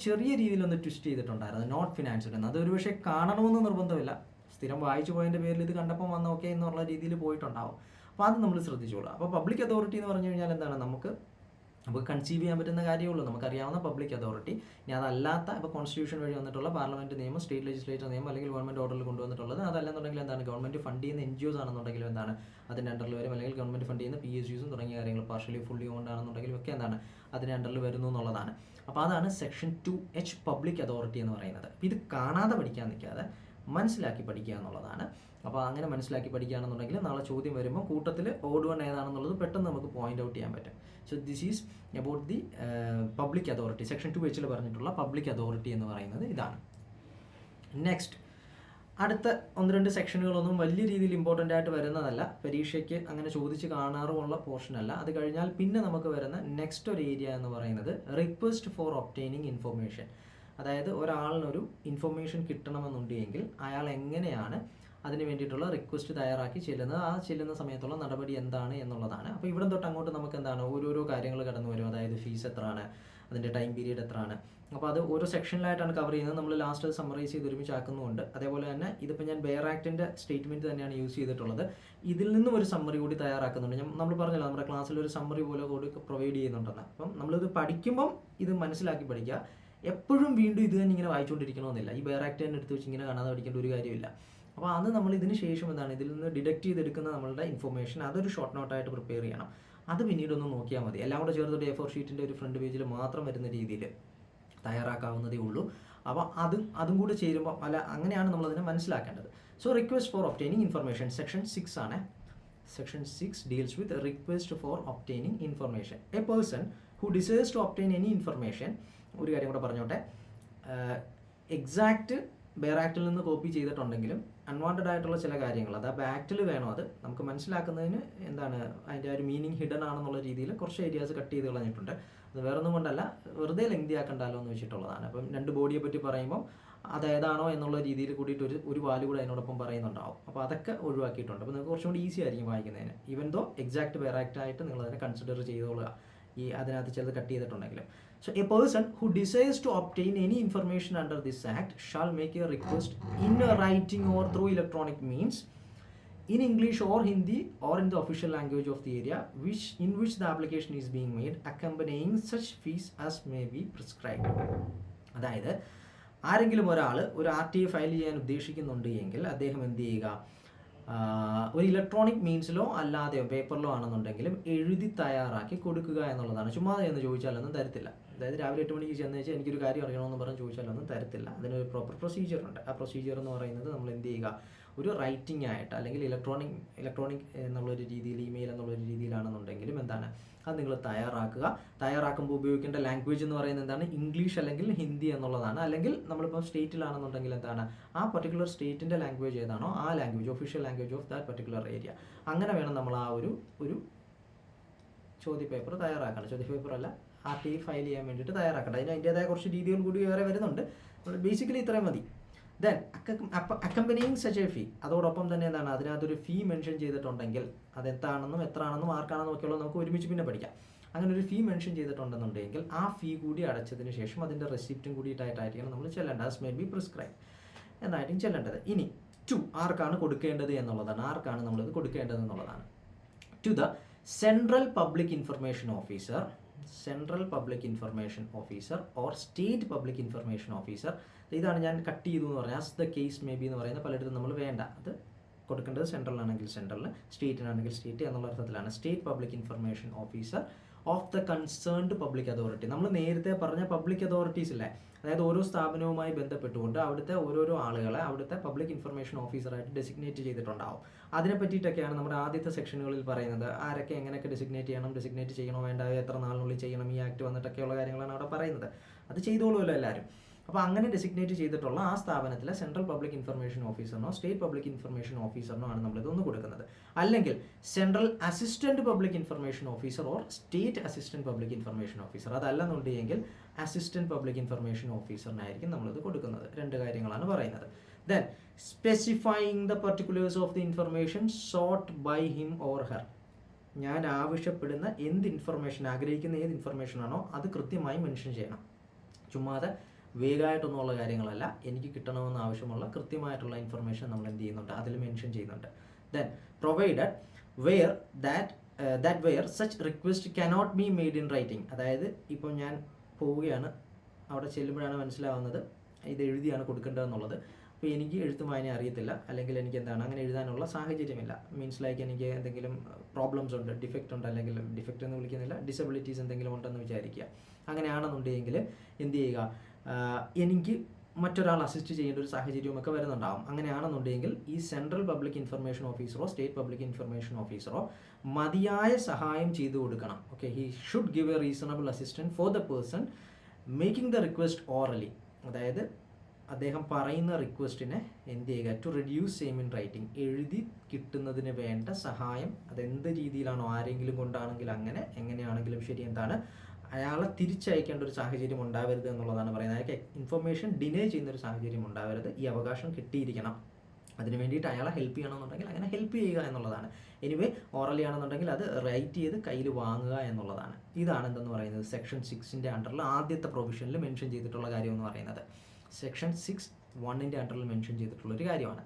ചെറിയ രീതിയിലൊന്ന് ട്വിസ്റ്റ് ചെയ്തിട്ടുണ്ടായിരുന്നു, നോട്ട് ഫിനാൻസ്ഡ് എന്ന്. അതൊരു പക്ഷേ കാണണമെന്ന് നിർബന്ധമില്ല, സ്ഥിരം വായിച്ചു പോയതിൻ്റെ പേരിൽ ഇത് കണ്ടപ്പോൾ വന്ന ഓക്കെ എന്നുള്ള രീതിയിൽ പോയിട്ടുണ്ടാവും. അപ്പോൾ അത് നമ്മൾ ശ്രദ്ധിച്ചോളൂ. അപ്പോൾ പബ്ലിക് അതോറിറ്റി എന്ന് പറഞ്ഞു കഴിഞ്ഞാൽ എന്താണ്, നമുക്ക് കൺസീവ് ചെയ്യാൻ പറ്റുന്ന കാര്യമുള്ളൂ, നമുക്കറിയാവുന്ന പബ്ലിക് അതോറിറ്റി. ഇനി അതല്ലാത്ത ഇപ്പോൾ കോൺസ്റ്റിറ്റ്യൂഷൻ വഴി വന്നിട്ടുള്ള പാർലമെൻറ്റ് നിയമം, സ്റ്റേറ്റ് ലെജിസ്ലേച്ചർ നിയമം അല്ലെങ്കിൽ ഗവൺമെൻറ് ഓർഡറിൽ കൊണ്ടുവന്നിട്ടുള്ളത്, അതല്ലെന്നുണ്ടെങ്കിൽ എന്താണ്, ഗവൺമെൻറ് ഫണ്ട് ചെയ്യുന്ന NGOs ആണെന്നുണ്ടെങ്കിലും എന്താണ് അതിൻ്റെ അണ്ടറിൽ വരും, അല്ലെങ്കിൽ ഗവൺമെൻറ് ഫണ്ട് ചെയ്യുന്ന PSUസും തുടങ്ങിയ കാര്യങ്ങൾ പാർഷ്യലി ഫുള്ളി ഓൺഡ് ആണെന്നുണ്ടെങ്കിലും ഒക്കെ എന്താണ് അതിൻ്റെ അണ്ടറിൽ വരുന്നു എന്നുള്ളതാണ്. അപ്പോൾ അതാണ് സെക്ഷൻ 2H പബ്ലിക് അതോറിറ്റി എന്ന് പറയുന്നത്. അപ്പോൾ ഇത് കാണാതെ പഠിക്കാൻ നിൽക്കാതെ മനസ്സിലാക്കി പഠിക്കുക എന്നുള്ളതാണ്. അപ്പോൾ അങ്ങനെ മനസ്സിലാക്കി പഠിക്കുകയാണെന്നുണ്ടെങ്കിൽ നാളെ ചോദ്യം വരുമ്പോൾ കൂട്ടത്തിൽ ഓഡ് വൺ ഏതാണെന്നുള്ളത് പെട്ടെന്ന് നമുക്ക് പോയിന്റ് ഔട്ട് ചെയ്യാൻ പറ്റും. So this is about the public authority. Section 2Hൽ പറഞ്ഞിട്ടുള്ള പബ്ലിക് അതോറിറ്റി എന്ന് പറയുന്നത് ഇതാണ്. നെക്സ്റ്റ്, അടുത്ത 1-2 സെക്ഷനുകളൊന്നും വലിയ രീതിയിൽ ഇമ്പോർട്ടൻ്റ് ആയിട്ട് വരുന്നതല്ല, പരീക്ഷയ്ക്ക് അങ്ങനെ ചോദിച്ച് കാണാറുമുള്ള പോർഷനല്ല. അത് കഴിഞ്ഞാൽ പിന്നെ നമുക്ക് വരുന്ന നെക്സ്റ്റ് ഒരു ഏരിയ എന്ന് പറയുന്നത് റിക്വസ്റ്റ് ഫോർ ഒബ്റ്റെയിനിങ് ഇൻഫർമേഷൻ. അതായത് ഒരാളിനൊരു ഇൻഫർമേഷൻ കിട്ടണമെന്നുണ്ടെങ്കിൽ അയാൾ എങ്ങനെയാണ് അതിന് വേണ്ടിയിട്ടുള്ള റിക്വസ്റ്റ് തയ്യാറാക്കി ചെല്ലുന്നത്, ആ ചെല്ലുന്ന സമയത്തുള്ള നടപടി എന്താണ് എന്നുള്ളതാണ്. അപ്പോൾ ഇവിടെ തൊട്ട് അങ്ങോട്ട് നമുക്ക് എന്താണ് ഓരോരോ കാര്യങ്ങൾ കടന്നു വരും. അതായത് ഫീസ് എത്രയാണ്, അതിൻ്റെ ടൈം പീരീഡ് എത്രയാണ്. അപ്പോൾ അത് ഓരോ സെക്ഷനിലായിട്ടാണ് കവർ ചെയ്യുന്നത്. നമ്മൾ ലാസ്റ്റ് അത് സമ്മറൈസ് ചെയ്ത് ഒരുമിച്ച് ആക്കുന്നുമുണ്ട്. അതേപോലെ തന്നെ ഇതിപ്പോൾ ഞാൻ ബെയർ ആക്ടിൻ്റെ സ്റ്റേറ്റ്മെൻറ്റ് തന്നെയാണ് യൂസ് ചെയ്തിട്ടുള്ളത്. ഇതിൽ നിന്നും ഒരു സമ്മറി കൂടി തയ്യാറാക്കുന്നുണ്ട്. നമ്മൾ പറഞ്ഞല്ലോ നമ്മുടെ ക്ലാസ്സിൽ ഒരു സമ്മറി പോലെ കൂടി പ്രൊവൈഡ് ചെയ്യുന്നുണ്ടെന്ന്. അപ്പം നമ്മളിത് പഠിക്കുമ്പം ഇത് മനസ്സിലാക്കി പഠിക്കുക. എപ്പോഴും വീണ്ടും ഇത് തന്നെ ഇങ്ങനെ വായിച്ചുകൊണ്ടിരിക്കണമെന്നില്ല. ഈ ബെയർ ആക്ട് തന്നെ എടുത്ത് വെച്ച് ഇങ്ങനെ കാണാതെ പഠിക്കേണ്ട ഒരു കാര്യമില്ല. അപ്പോൾ അത് നമ്മൾ ഇതിന് ശേഷം എന്താണ് ഇതിൽ നിന്ന് ഡിഡക്റ്റ് ചെയ്തെടുക്കുന്ന നമ്മളുടെ ഇൻഫർമേഷൻ അതൊരു ഷോർട്ട് നോട്ടായിട്ട് പ്രിപ്പയർ ചെയ്യണം. അത് പിന്നീടൊന്ന് നോക്കിയാൽ മതി. എല്ലാം കൂടെ ചേർത്തിട്ട് A4 ഷീറ്റിൻ്റെ ഒരു ഫ്രണ്ട് പേജിൽ മാത്രം വരുന്ന രീതിയിൽ തയ്യാറാക്കാവുന്നതേ ഉള്ളൂ. അപ്പോൾ അതും കൂടെ ചേരുമ്പോൾ അങ്ങനെയാണ് നമ്മളതിനെ മനസ്സിലാക്കേണ്ടത്. So request for obtaining information section 6 ആണ്. Section 6 deals with request for obtaining information. A person who decides to obtain any information, ഒരു കാര്യം കൂടെ പറഞ്ഞോട്ടെ, എക്സാക്റ്റ് ബെയർ ആക്ടിൽ നിന്ന് കോപ്പി ചെയ്തിട്ടുണ്ടെങ്കിലും അൺവാണ്ടഡ് ആയിട്ടുള്ള ചില കാര്യങ്ങൾ അത് ആ ബാക്റ്റിൽ വേണം, അത് നമുക്ക് മനസ്സിലാക്കുന്നതിന് എന്താണ് അതിൻ്റെ ഒരു മീനിങ് ഹിഡൻ ആണെന്നുള്ള രീതിയിൽ കുറച്ച് ഏരിയാസ് കട്ട് ചെയ്ത് കളഞ്ഞിട്ടുണ്ട്. അത് വേറൊന്നും കൊണ്ടല്ല, വെറുതെ ലെങ്തി ആക്കണ്ടല്ലോ എന്ന് വെച്ചിട്ടുള്ളതാണ്. അപ്പം 2 ബോഡിയെ പറ്റി പറയുമ്പോൾ അതേതാണോ എന്നുള്ള രീതിയിൽ കൂടിയിട്ട് ഒരു വാല് കൂടെ അതിനോടൊപ്പം പറയുന്നുണ്ടാവും. അപ്പോൾ അതൊക്കെ ഒഴിവാക്കിയിട്ടുണ്ട്. അപ്പോൾ നിങ്ങൾക്ക് കുറച്ചും കൂടി ഈസി ആയിരിക്കും വായിക്കുന്നതിന്. ഈവൻ ദോ എക്സാക്ട് വെറാക്റ്റ് ആയിട്ട് നിങ്ങൾ അതിനെ കൺസിഡർ ചെയ്തോളുക ഈ അതിനകത്ത് ചിലത് കട്ട് ചെയ്തിട്ടുണ്ടെങ്കിലും. So a person who desires to obtain any information under this act shall make a request in writing or through electronic means in English or Hindi or in the official language of the area in which the application is being made, accompanying such fees as may be prescribed. അതായത് ആരെങ്കിലും ഒരാൾ ഒരു RTA file ചെയ്യാൻ ഉദ്ദേശിക്കുന്നുണ്ട് എങ്കിൽ അദ്ദേഹം എന്ത് ചെയ്യുക, ഒരു ഇലക്ട്രോണിക് മീൻസിലോ അല്ലാതെയോ പേപ്പറിലോ ആണെന്നുണ്ടെങ്കിലും എഴുതി തയ്യാറാക്കി കൊടുക്കുക എന്നുള്ളതാണ്. ചുമ്മാതെ എന്ന് ചോദിച്ചാലൊന്നും തരത്തില്ല. അതായത് രാവിലെ 8 മണിക്ക് ചെന്ന് വെച്ചാൽ എനിക്കൊരു കാര്യം അറിയണമെന്ന് പറഞ്ഞ് ചോദിച്ചാലൊന്നും തരത്തില്ല. അതിനൊരു പ്രോപ്പർ പ്രൊസീജിയർ ഉണ്ട്. ആ പ്രൊസീജിയർ എന്ന് പറയുന്നത് നമ്മൾ എന്ത് ചെയ്യുക, ഒരു റൈറ്റിംഗ് ആയിട്ട് അല്ലെങ്കിൽ ഇലക്ട്രോണിക് എന്നുള്ളൊരു രീതിയിൽ, ഇമെയിൽ എന്നുള്ളൊരു രീതിയിലാണെന്നുണ്ടെങ്കിലും എന്താണ് അത് നിങ്ങൾ തയ്യാറാക്കുമ്പോൾ ഉപയോഗിക്കേണ്ട ലാംഗ്വേജ് എന്ന് പറയുന്നത് എന്താണ്, ഇംഗ്ലീഷ് അല്ലെങ്കിൽ ഹിന്ദി എന്നുള്ളതാണ്. അല്ലെങ്കിൽ നമ്മളിപ്പോൾ സ്റ്റേറ്റിലാണെന്നുണ്ടെങ്കിൽ എന്താണ് ആ പർട്ടിക്കുലർ സ്റ്റേറ്റിൻ്റെ ലാംഗ്വേജ് ഏതാണോ ആ language, official language of that particular area. അങ്ങനെ വേണം നമ്മൾ ആ ഒരു ചോദ്യപേപ്പർ തയ്യാറാക്കണം. ചോദ്യപേപ്പർ അല്ല, RTA ഫയൽ ചെയ്യാൻ വേണ്ടിയിട്ട് തയ്യാറാക്കണം. അതിന് അതിൻ്റേതായ കുറച്ച് രീതികൾ കൂടി വേറെ വരുന്നുണ്ട്. ബേസിക്കലി ഇത്രയും മതി. ദെൻ അക്കമ്പനിയിങ് സച്ച് എ ഫീ, അതോടൊപ്പം തന്നെ എന്താണ് അതിനകത്തൊരു ഫീ മെൻഷൻ ചെയ്തിട്ടുണ്ടെങ്കിൽ അതെന്താണെന്നും എത്രയാണെന്നും ആർക്കാണെന്നും ഒക്കെയുള്ളത് നമുക്ക് ഒരുമിച്ച് പിന്നെ പഠിക്കാം. അങ്ങനെ ഒരു ഫീ മെൻഷൻ ചെയ്തിട്ടുണ്ടെന്നുണ്ടെങ്കിൽ ആ ഫീ കൂടി അടച്ചതിന് ശേഷം അതിൻ്റെ റെസിപ്റ്റും കൂടിയിട്ടായിട്ടായിരിക്കണം നമ്മൾ ചെല്ലേണ്ടത്. ആസ് മേ ബി പ്രിസ്ക്രൈബ് എന്നായിരിക്കും ചെല്ലേണ്ടത്. ഇനി 2 ആർക്കാണ് കൊടുക്കേണ്ടത് എന്നുള്ളതാണ്. ആർക്കാണ് നമ്മളിത് കൊടുക്കേണ്ടത് എന്നുള്ളതാണ്. To the central public information officer or state public information officer. ഇതാണ് ഞാൻ കട്ട് ചെയ്തു എന്ന് പറഞ്ഞാൽ as the case may be എന്ന് പറയുന്ന പലയിടത്തും നമ്മൾ വേണ്ട. അത് കൊടുക്കേണ്ടത് സെൻട്രലാണെങ്കിൽ സെൻട്രലിന്, സ്റ്റേറ്റിനാണെങ്കിൽ സ്റ്റേറ്റ് എന്നുള്ള അർത്ഥത്തിലാണ്. State public information officer of the concerned public authority. നമ്മൾ നേരത്തെ പറഞ്ഞ പബ്ലിക് അതോറിറ്റീസ് ഇല്ലേ, അതായത് ഓരോ സ്ഥാപനവുമായി ബന്ധപ്പെട്ടുകൊണ്ട് അവിടുത്തെ ഓരോരോ ആളുകളെ അവിടുത്തെ പബ്ലിക് ഇൻഫർമേഷൻ ഓഫീസറായിട്ട് ഡെസിഗ്നേറ്റ് ചെയ്തിട്ടുണ്ടാവും. അതിനെ പറ്റിയിട്ടൊക്കെയാണ് നമ്മുടെ ആദ്യത്തെ സെക്ഷനുകളിൽ പറയുന്നത്. ആരൊക്കെ എങ്ങനെയൊക്കെ ഡെസിഗ്നേറ്റ് ചെയ്യണോ വേണ്ട, എത്ര നാളിനുള്ളിൽ ചെയ്യണം, ഈ ആക്ട് വന്നിട്ടൊക്കെയുള്ള കാര്യങ്ങളാണ് അവിടെ പറയുന്നത്. അത് ചെയ്തോളുമല്ലോ എല്ലാവരും. അപ്പോൾ അങ്ങനെ ഡെസിഗ്നേറ്റ് ചെയ്തിട്ടുള്ള ആ സ്ഥാപനത്തിലെ സെൻട്രൽ പബ്ലിക് ഇൻഫർമേഷൻ ഓഫീസറിനോ സ്റ്റേറ്റ് പബ്ലിക് ഇൻഫർമേഷൻ ഓഫീസറിനോ ആണ് നമ്മളിതൊന്ന് കൊടുക്കുന്നത്. അല്ലെങ്കിൽ central assistant public information officer or state assistant public information officer. അതല്ലെന്നുണ്ടെങ്കിൽ അസിസ്റ്റന്റ് പബ്ലിക് ഇൻഫർമേഷൻ ഓഫീസറിനായിരിക്കും നമ്മളിത് കൊടുക്കുന്നത്. 2 കാര്യങ്ങളാണ് പറയുന്നത്. Then specifying the particulars of the information sought by him or her. ഞാൻ ആവശ്യപ്പെടുന്ന ആഗ്രഹിക്കുന്ന ഏത് ഇൻഫർമേഷൻ ആണോ അത് കൃത്യമായി മെൻഷൻ ചെയ്യണം. ചുമ്മാതെ വേഗമായിട്ടൊന്നുമുള്ള കാര്യങ്ങളല്ല, എനിക്ക് കിട്ടണമെന്ന് ആവശ്യമുള്ള കൃത്യമായിട്ടുള്ള ഇൻഫർമേഷൻ നമ്മൾ എന്ത് ചെയ്യുന്നുണ്ട്, അതിൽ മെൻഷൻ ചെയ്യുന്നുണ്ട്. Then provided where such request cannot be made in writing. അതായത് ഇപ്പോൾ ഞാൻ പോവുകയാണ്, അവിടെ ചെല്ലുമ്പോഴാണ് മനസ്സിലാവുന്നത് ഇത് എഴുതിയാണ് കൊടുക്കേണ്ടതെന്നുള്ളത്. അപ്പോൾ എനിക്ക് എഴുത്തും വായന അറിയത്തില്ല, അല്ലെങ്കിൽ എനിക്ക് എന്താണ് അങ്ങനെ എഴുതാനുള്ള സാഹചര്യമില്ല. മീൻസ് ലൈക്ക് എനിക്ക് എന്തെങ്കിലും പ്രോബ്ലംസ് ഉണ്ട്, ഡിഫക്റ്റ് ഉണ്ട്, അല്ലെങ്കിൽ ഡിഫക്റ്റ് എന്ന് വിളിക്കുന്നില്ല, ഡിസബിലിറ്റീസ് എന്തെങ്കിലും ഉണ്ടെന്ന് വിചാരിക്കുക. അങ്ങനെയാണെന്നുണ്ടെങ്കിൽ എന്ത് ചെയ്യുക, എനിക്ക് മറ്റൊരാൾ അസിസ്റ്റ് ചെയ്യേണ്ട ഒരു സാഹചര്യമൊക്കെ വരുന്നുണ്ടാവും. അങ്ങനെയാണെന്നുണ്ടെങ്കിൽ ഈ സെൻട്രൽ പബ്ലിക് ഇൻഫർമേഷൻ ഓഫീസറോ സ്റ്റേറ്റ് പബ്ലിക് ഇൻഫർമേഷൻ ഓഫീസറോ മതിയായ സഹായം ചെയ്തു കൊടുക്കണം. Okay, he should give a reasonable assistance for the person making the request orally. അതായത് അദ്ദേഹം പറയുന്ന റിക്വസ്റ്റിനെ എന്ത് ചെയ്യുക, to reduce same in writing, എഴുതി കിട്ടുന്നതിന് വേണ്ട സഹായം. അതെന്ത് രീതിയിലാണോ, ആരെങ്കിലും കൊണ്ടാണെങ്കിൽ അങ്ങനെ, എങ്ങനെയാണെങ്കിലും ശരി, എന്താണ് അയാളെ തിരിച്ചയക്കേണ്ട ഒരു സാഹചര്യം ഉണ്ടാവരുത് എന്നുള്ളതാണ് പറയുന്നത്. അയാൾക്ക് ഇൻഫർമേഷൻ ഡിനേ ചെയ്യുന്ന ഒരു സാഹചര്യം ഉണ്ടാവരുത്. ഈ അവകാശം കിട്ടിയിരിക്കണം. അതിന് വേണ്ടിയിട്ട് അയാളെ ഹെൽപ്പ് ചെയ്യണമെന്നുണ്ടെങ്കിൽ അങ്ങനെ ഹെൽപ്പ് ചെയ്യുക എന്നുള്ളതാണ്. എനിവേ ഓറലി ആണെന്നുണ്ടെങ്കിൽ അത് റൈറ്റ് ചെയ്ത് കയ്യിൽ വാങ്ങുക എന്നുള്ളതാണ്. ഇതാണ് എന്തെന്ന് പറയുന്നത് സെക്ഷൻ 6ന്റെ അണ്ടറിൽ ആദ്യത്തെ പ്രൊവിഷനിൽ മെൻഷൻ ചെയ്തിട്ടുള്ള കാര്യം എന്ന് പറയുന്നത്. സെക്ഷൻ 6(1) അണ്ടറിൽ മെൻഷൻ ചെയ്തിട്ടുള്ളൊരു കാര്യമാണ്.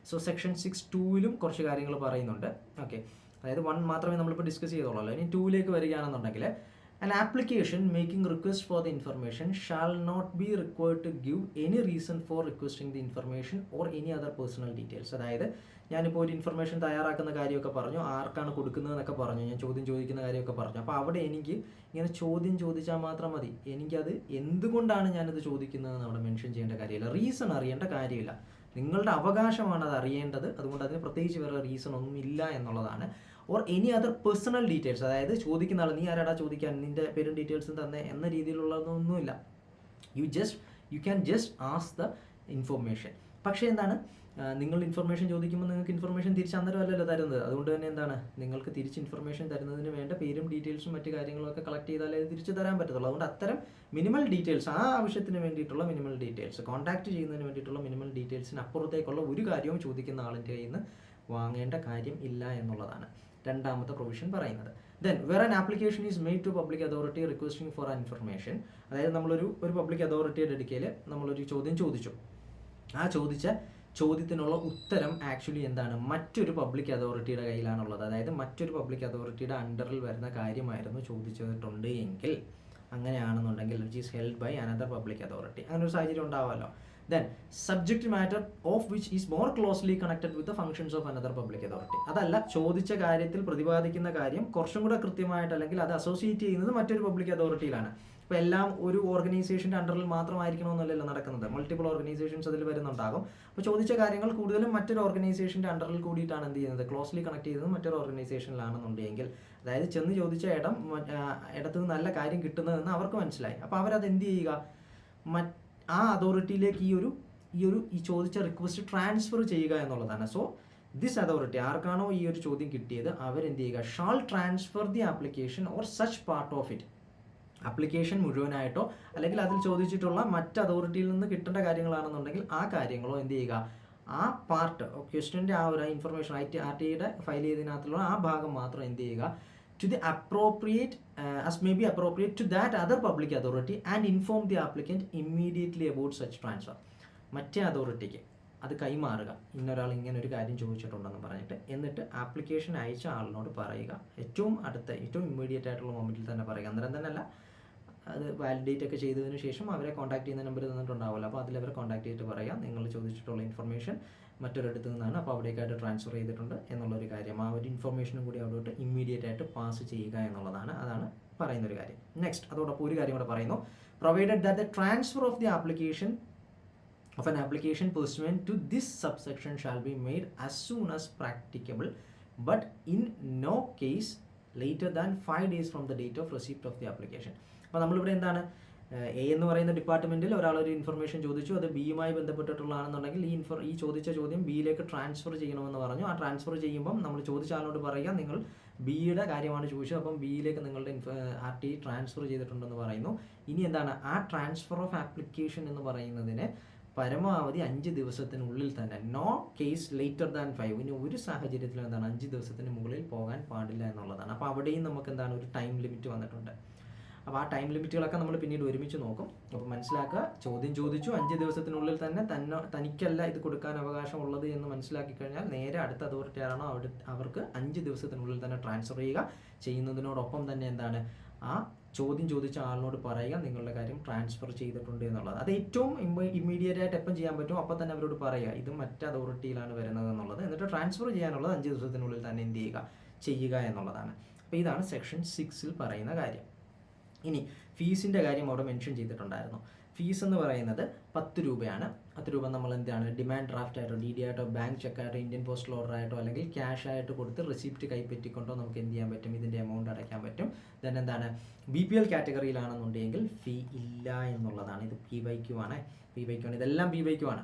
സോ സെക്ഷൻ 6(2)ലും കുറച്ച് കാര്യങ്ങൾ പറയുന്നുണ്ട്. ഓക്കെ, അതായത് 1 മാത്രമേ നമ്മളിപ്പോൾ ഡിസ്കസ് ചെയ്തോളൂ. ഇനി 2ലേക്ക് വരികയാണെന്നുണ്ടെങ്കിൽ an application making request for the information shall not be required to give any reason for requesting the information or any other personal details. അതായത് ഞാനിപ്പോൾ ഒരു ഇൻഫർമേഷൻ തയ്യാറാക്കുന്ന കാര്യമൊക്കെ പറഞ്ഞു, ആർക്കാണ് കൊടുക്കുന്നതെന്നൊക്കെ പറഞ്ഞു, ഞാൻ ചോദ്യം ചോദിക്കുന്ന കാര്യമൊക്കെ പറഞ്ഞു. അപ്പോൾ അവിടെ എനിക്ക് ഇങ്ങനെ ചോദ്യം ചോദിച്ചാൽ മാത്രം മതി. എനിക്കത് എന്തുകൊണ്ടാണ് ഞാനത് ചോദിക്കുന്നതെന്ന് അവിടെ മെൻഷൻ ചെയ്യേണ്ട കാര്യമില്ല. റീസൺ അറിയേണ്ട കാര്യമില്ല. നിങ്ങളുടെ അവകാശമാണ് അത് അറിയേണ്ടത്. അതുകൊണ്ട് അതിന് പ്രത്യേകിച്ച് വേറെ റീസൺ ഒന്നും ഇല്ല എന്നുള്ളതാണ്. Or any other personal details, അതായത് ചോദിക്കുന്ന ആൾ നീ ആരാടാ ചോദിക്കാൻ, നിൻ്റെ പേരും ഡീറ്റെയിൽസും തന്നെ എന്ന രീതിയിലുള്ളതൊന്നുമില്ല. You can just ask the information. പക്ഷേ എന്താണ്, നിങ്ങൾ ഇൻഫർമേഷൻ ചോദിക്കുമ്പോൾ നിങ്ങൾക്ക് ഇൻഫർമേഷൻ തിരിച്ച് അന്നേരം അല്ലല്ലോ തരുന്നത്. അതുകൊണ്ട് തന്നെ എന്താണ്, നിങ്ങൾക്ക് തിരിച്ച് ഇൻഫർമേഷൻ തരുന്നതിന് വേണ്ട പേരും ഡീറ്റെയിൽസും മറ്റു കാര്യങ്ങളൊക്കെ കളക്ട് ചെയ്താലേ അത് തിരിച്ച് തരാൻ പറ്റത്തുള്ളൂ. അതുകൊണ്ട് അത്തരം മിനിമൽ ഡീറ്റെയിൽസ്, ആ ആവശ്യത്തിന് വേണ്ടിയിട്ടുള്ള മിനിമൽ ഡീറ്റെയിൽസ്, കോൺടാക്ട് ചെയ്യുന്നതിന് വേണ്ടിയിട്ടുള്ള മിനിമൽ ഡീറ്റെയിൽസിന് അപ്പുറത്തേക്കുള്ള ഒരു കാര്യവും ചോദിക്കുന്ന ആളിൻ്റെ കയ്യിൽ നിന്ന് വാങ്ങേണ്ട കാര്യം ഇല്ല എന്നുള്ളതാണ് രണ്ടാമത്തെ പ്രൊവിഷൻ പറയുന്നത്. Then where an application is made to public authority requesting for information, അതായത് നമ്മളൊരു പബ്ലിക് അതോറിറ്റിയുടെ അടുക്കൽ നമ്മളൊരു ചോദ്യം ചോദിച്ചു. ആ ചോദ്യത്തിനുള്ള ഉത്തരം ആക്ച്വലി എന്താണ്, മറ്റൊരു പബ്ലിക് അതോറിറ്റിയുടെ കയ്യിലാണുള്ളത്. അതായത് മറ്റൊരു പബ്ലിക് അതോറിറ്റിയുടെ അണ്ടറിൽ വരുന്ന കാര്യമായിരുന്നു ചോദിച്ചിട്ടുണ്ട് എങ്കിൽ, അങ്ങനെയാണെന്നുണ്ടെങ്കിൽ which is held by another public authority, അങ്ങനെ ഒരു സാഹചര്യം ഉണ്ടാവുമല്ലോ. Then subject matter of which is more closely connected with the functions of another public authority, അതല്ല ചോദിച്ച കാര്യത്തിൽ പ്രതിപാദിക്കുന്ന കാര്യം കുറച്ചും കൂടെ കൃത്യമായിട്ട് അല്ലെങ്കിൽ അത് അസോസിയേറ്റ് ചെയ്യുന്നത് മറ്റൊരു പബ്ലിക് അതോറിറ്റിയിലാണ്. ഇപ്പോൾ എല്ലാം ഒരു ഓർഗനൈസേഷൻ്റെ അണ്ടറിൽ മാത്രമായിരിക്കണമെന്നല്ലല്ലോ നടക്കുന്നത്, മൾട്ടിപ്പിൾ ഓർഗനൈസേഷൻസ് അതിൽ വരുന്നുണ്ടാകും. അപ്പോൾ ചോദിച്ച കാര്യങ്ങൾ കൂടുതലും മറ്റൊരു ഓർഗനൈസേഷൻ്റെ അണ്ടറിൽ കൂടിയിട്ടാണ് എന്ത് ചെയ്യുന്നത്, ക്ലോസ്ലി കണക്ട് ചെയ്യുന്നത് മറ്റൊരു ഓർഗനൈസേഷനിലാണെന്നുണ്ടെങ്കിൽ, അതായത് ചെന്ന് ചോദിച്ച ഇടത്ത് നിന്ന് നല്ല കാര്യം കിട്ടുന്നതെന്ന് അവർക്ക് മനസ്സിലായി. അപ്പോൾ അവരത് എന്ത് ചെയ്യുക, ആ അതോറിറ്റിയിലേക്ക് ഈ ചോദിച്ച റിക്വസ്റ്റ് ട്രാൻസ്ഫർ ചെയ്യുക എന്നുള്ളതാണ്. സോ ദിസ് അതോറിറ്റി, ആർക്കാണോ ഈ ഒരു ചോദ്യം കിട്ടിയത്, അവരെന്ത് ചെയ്യുക, shall transfer the application or such part of it, application മുഴുവനായിട്ടോ അല്ലെങ്കിൽ അതിൽ ചോദിച്ചിട്ടുള്ള മറ്റ് അതോറിറ്റിയിൽ നിന്ന് കിട്ടേണ്ട കാര്യങ്ങളാണെന്നുണ്ടെങ്കിൽ ആ കാര്യങ്ങളോ എന്ത് ചെയ്യുക, ആ പാർട്ട് ക്വസ്റ്റ്യൻ്റെ ആ ഒരു ഇൻഫർമേഷൻ RTIയുടെ ഫയൽ ചെയ്തതിനകത്തുള്ള ആ ഭാഗം മാത്രം എന്ത് ചെയ്യുക, to the appropriate as may be appropriate to that other public authority and inform the applicant immediately about such transfer. മറ്റേ അതോറിറ്റിക്ക് അത് കൈമാറുക, ഇന്നൊരാൾ ഇങ്ങനെ ഒരു കാര്യം ചോദിച്ചിട്ടുണ്ടെന്ന് പറഞ്ഞിട്ട്, എന്നിട്ട് ആപ്ലിക്കേഷൻ അയച്ച ആളിനോട് പറയുക, ഏറ്റവും ഇമ്മീഡിയറ്റ് ആയിട്ടുള്ള മൊമെൻറ്റിൽ തന്നെ പറയുക. അന്നേരം തന്നെ അല്ല, അത് വാലിഡേറ്റ് ഒക്കെ ചെയ്തതിന് ശേഷം അവരെ കോൺടാക്ട് ചെയ്യുന്ന നമ്പർ തന്നിട്ടുണ്ടാവില്ല, അപ്പോൾ അതിലവരെ കോൺടാക്ട് ചെയ്തിട്ട് പറയാം നിങ്ങൾ ചോദിച്ചിട്ടുള്ള ഇൻഫർമേഷൻ മറ്റൊരിടത്ത് നിന്നാണ്, അപ്പോൾ അവിടേക്കായിട്ട് ട്രാൻസ്ഫർ ചെയ്തിട്ടുണ്ട് എന്നുള്ളൊരു കാര്യം, ആ ഒരു ഇൻഫർമേഷനും കൂടി അവിടോട്ട് ഇമ്മീഡിയറ്റ് ആയിട്ട് പാസ് ചെയ്യുക എന്നുള്ളതാണ്, അതാണ് പറയുന്നൊരു കാര്യം. നെക്സ്റ്റ് അതോടൊപ്പം ഒരു കാര്യം കൂടെ പറയുന്നു, provided that the transfer of the application of an application pursuant to this subsection shall be made as soon as practicable, but in no case later than 5 days from the date of receipt of the application. അപ്പോൾ നമ്മളിവിടെ എന്താണ്, A എന്ന് പറയുന്ന ഡിപ്പാർട്ട്മെൻറ്റിൽ ഒരാളൊരു information ചോദിച്ചു, അത് ബിയുമായി ബന്ധപ്പെട്ടിട്ടുള്ളതാണെന്നുണ്ടെങ്കിൽ ഈ ചോദിച്ച ചോദ്യം ബിയിലേക്ക് ട്രാൻസ്ഫർ ചെയ്യണമെന്ന് പറഞ്ഞു. ആ ട്രാൻസ്ഫർ ചെയ്യുമ്പം നമ്മൾ ചോദിച്ച ആളോട് പറയുക, നിങ്ങൾ ബിയുടെ കാര്യമാണ് ചോദിച്ചത്, അപ്പം ബിയിലേക്ക് നിങ്ങളുടെ RTI ട്രാൻസ്ഫർ ചെയ്തിട്ടുണ്ടെന്ന് പറയുന്നു. ഇനി എന്താണ്, ആ ട്രാൻസ്ഫർ ഓഫ് ആപ്ലിക്കേഷൻ എന്ന് പറയുന്നതിന് പരമാവധി 5 ദിവസത്തിനുള്ളിൽ തന്നെ, നോ കേസ് ലേറ്റർ ദാൻ 5, ഇനി ഒരു സാഹചര്യത്തിലും എന്താണ് 5 ദിവസത്തിന് മുകളിൽ പോകാൻ പാടില്ല എന്നുള്ളതാണ്. അപ്പോൾ അവിടെയും നമുക്ക് എന്താണ് ഒരു ടൈം ലിമിറ്റ് വന്നിട്ടുണ്ട്. അപ്പോൾ ആ ടൈം ലിമിറ്റുകളൊക്കെ നമ്മൾ പിന്നീട് ഒരുമിച്ച് നോക്കും. അപ്പോൾ മനസ്സിലാക്കുക, ചോദ്യം ചോദിച്ചു 5 ദിവസത്തിനുള്ളിൽ തന്നെ തനിക്കല്ല ഇത് കൊടുക്കാൻ അവകാശമുള്ളത് എന്ന് മനസ്സിലാക്കി കഴിഞ്ഞാൽ നേരെ അടുത്ത അതോറിറ്റി ആണോ അവർക്ക് 5 ദിവസത്തിനുള്ളിൽ തന്നെ ട്രാൻസ്ഫർ ചെയ്യുന്നതിനോടൊപ്പം തന്നെ എന്താണ്, ആ ചോദ്യം ചോദിച്ച ആളിനോട് പറയുക നിങ്ങളുടെ കാര്യം ട്രാൻസ്ഫർ ചെയ്തിട്ടുണ്ട് എന്നുള്ളത്. അത് ഏറ്റവും ഇമ്മീഡിയറ്റ് ആയിട്ട് എപ്പം ചെയ്യാൻ പറ്റും, അപ്പോൾ തന്നെ അവരോട് പറയുക ഇത് മറ്റ് അതോറിറ്റിയിലാണ് വരുന്നത് എന്നുള്ളത്, എന്നിട്ട് ട്രാൻസ്ഫർ ചെയ്യാനുള്ളത് 5 ദിവസത്തിനുള്ളിൽ തന്നെ എന്ത് ചെയ്യുക എന്നുള്ളതാണ്. അപ്പോൾ ഇതാണ് സെക്ഷൻ 6 പറയുന്ന കാര്യം. ഇനി ഫീസിൻ്റെ കാര്യം അവിടെ മെൻഷൻ ചെയ്തിട്ടുണ്ടായിരുന്നു. ഫീസ് എന്ന് പറയുന്നത് 10 രൂപയാണ്. 10 രൂപ നമ്മൾ എന്താണ്, ഡിമാൻഡ് ഡ്രാഫ്റ്റ് ആയിട്ടോ DD ആയിട്ടോ ബാങ്ക് ചെക്കായിട്ടോ ഇന്ത്യൻ പോസ്റ്റൽ ഓർഡർ ആയിട്ടോ അല്ലെങ്കിൽ ക്യാഷ് ആയിട്ട് കൊടുത്ത് റെസിപ്റ്റ് കൈപ്പറ്റിക്കൊണ്ടോ നമുക്ക് എന്ത് ചെയ്യാൻ പറ്റും, ഇതിൻ്റെ എമൗണ്ട് അടയ്ക്കാൻ പറ്റും. ദെൻ എന്താണ്, BPL കാറ്റഗറിയിലാണെന്നുണ്ടെങ്കിൽ ഫീ ഇല്ല എന്നുള്ളതാണ്. ഇത് PYQ ആണ്, ഇതെല്ലാം PYQ ആണ്.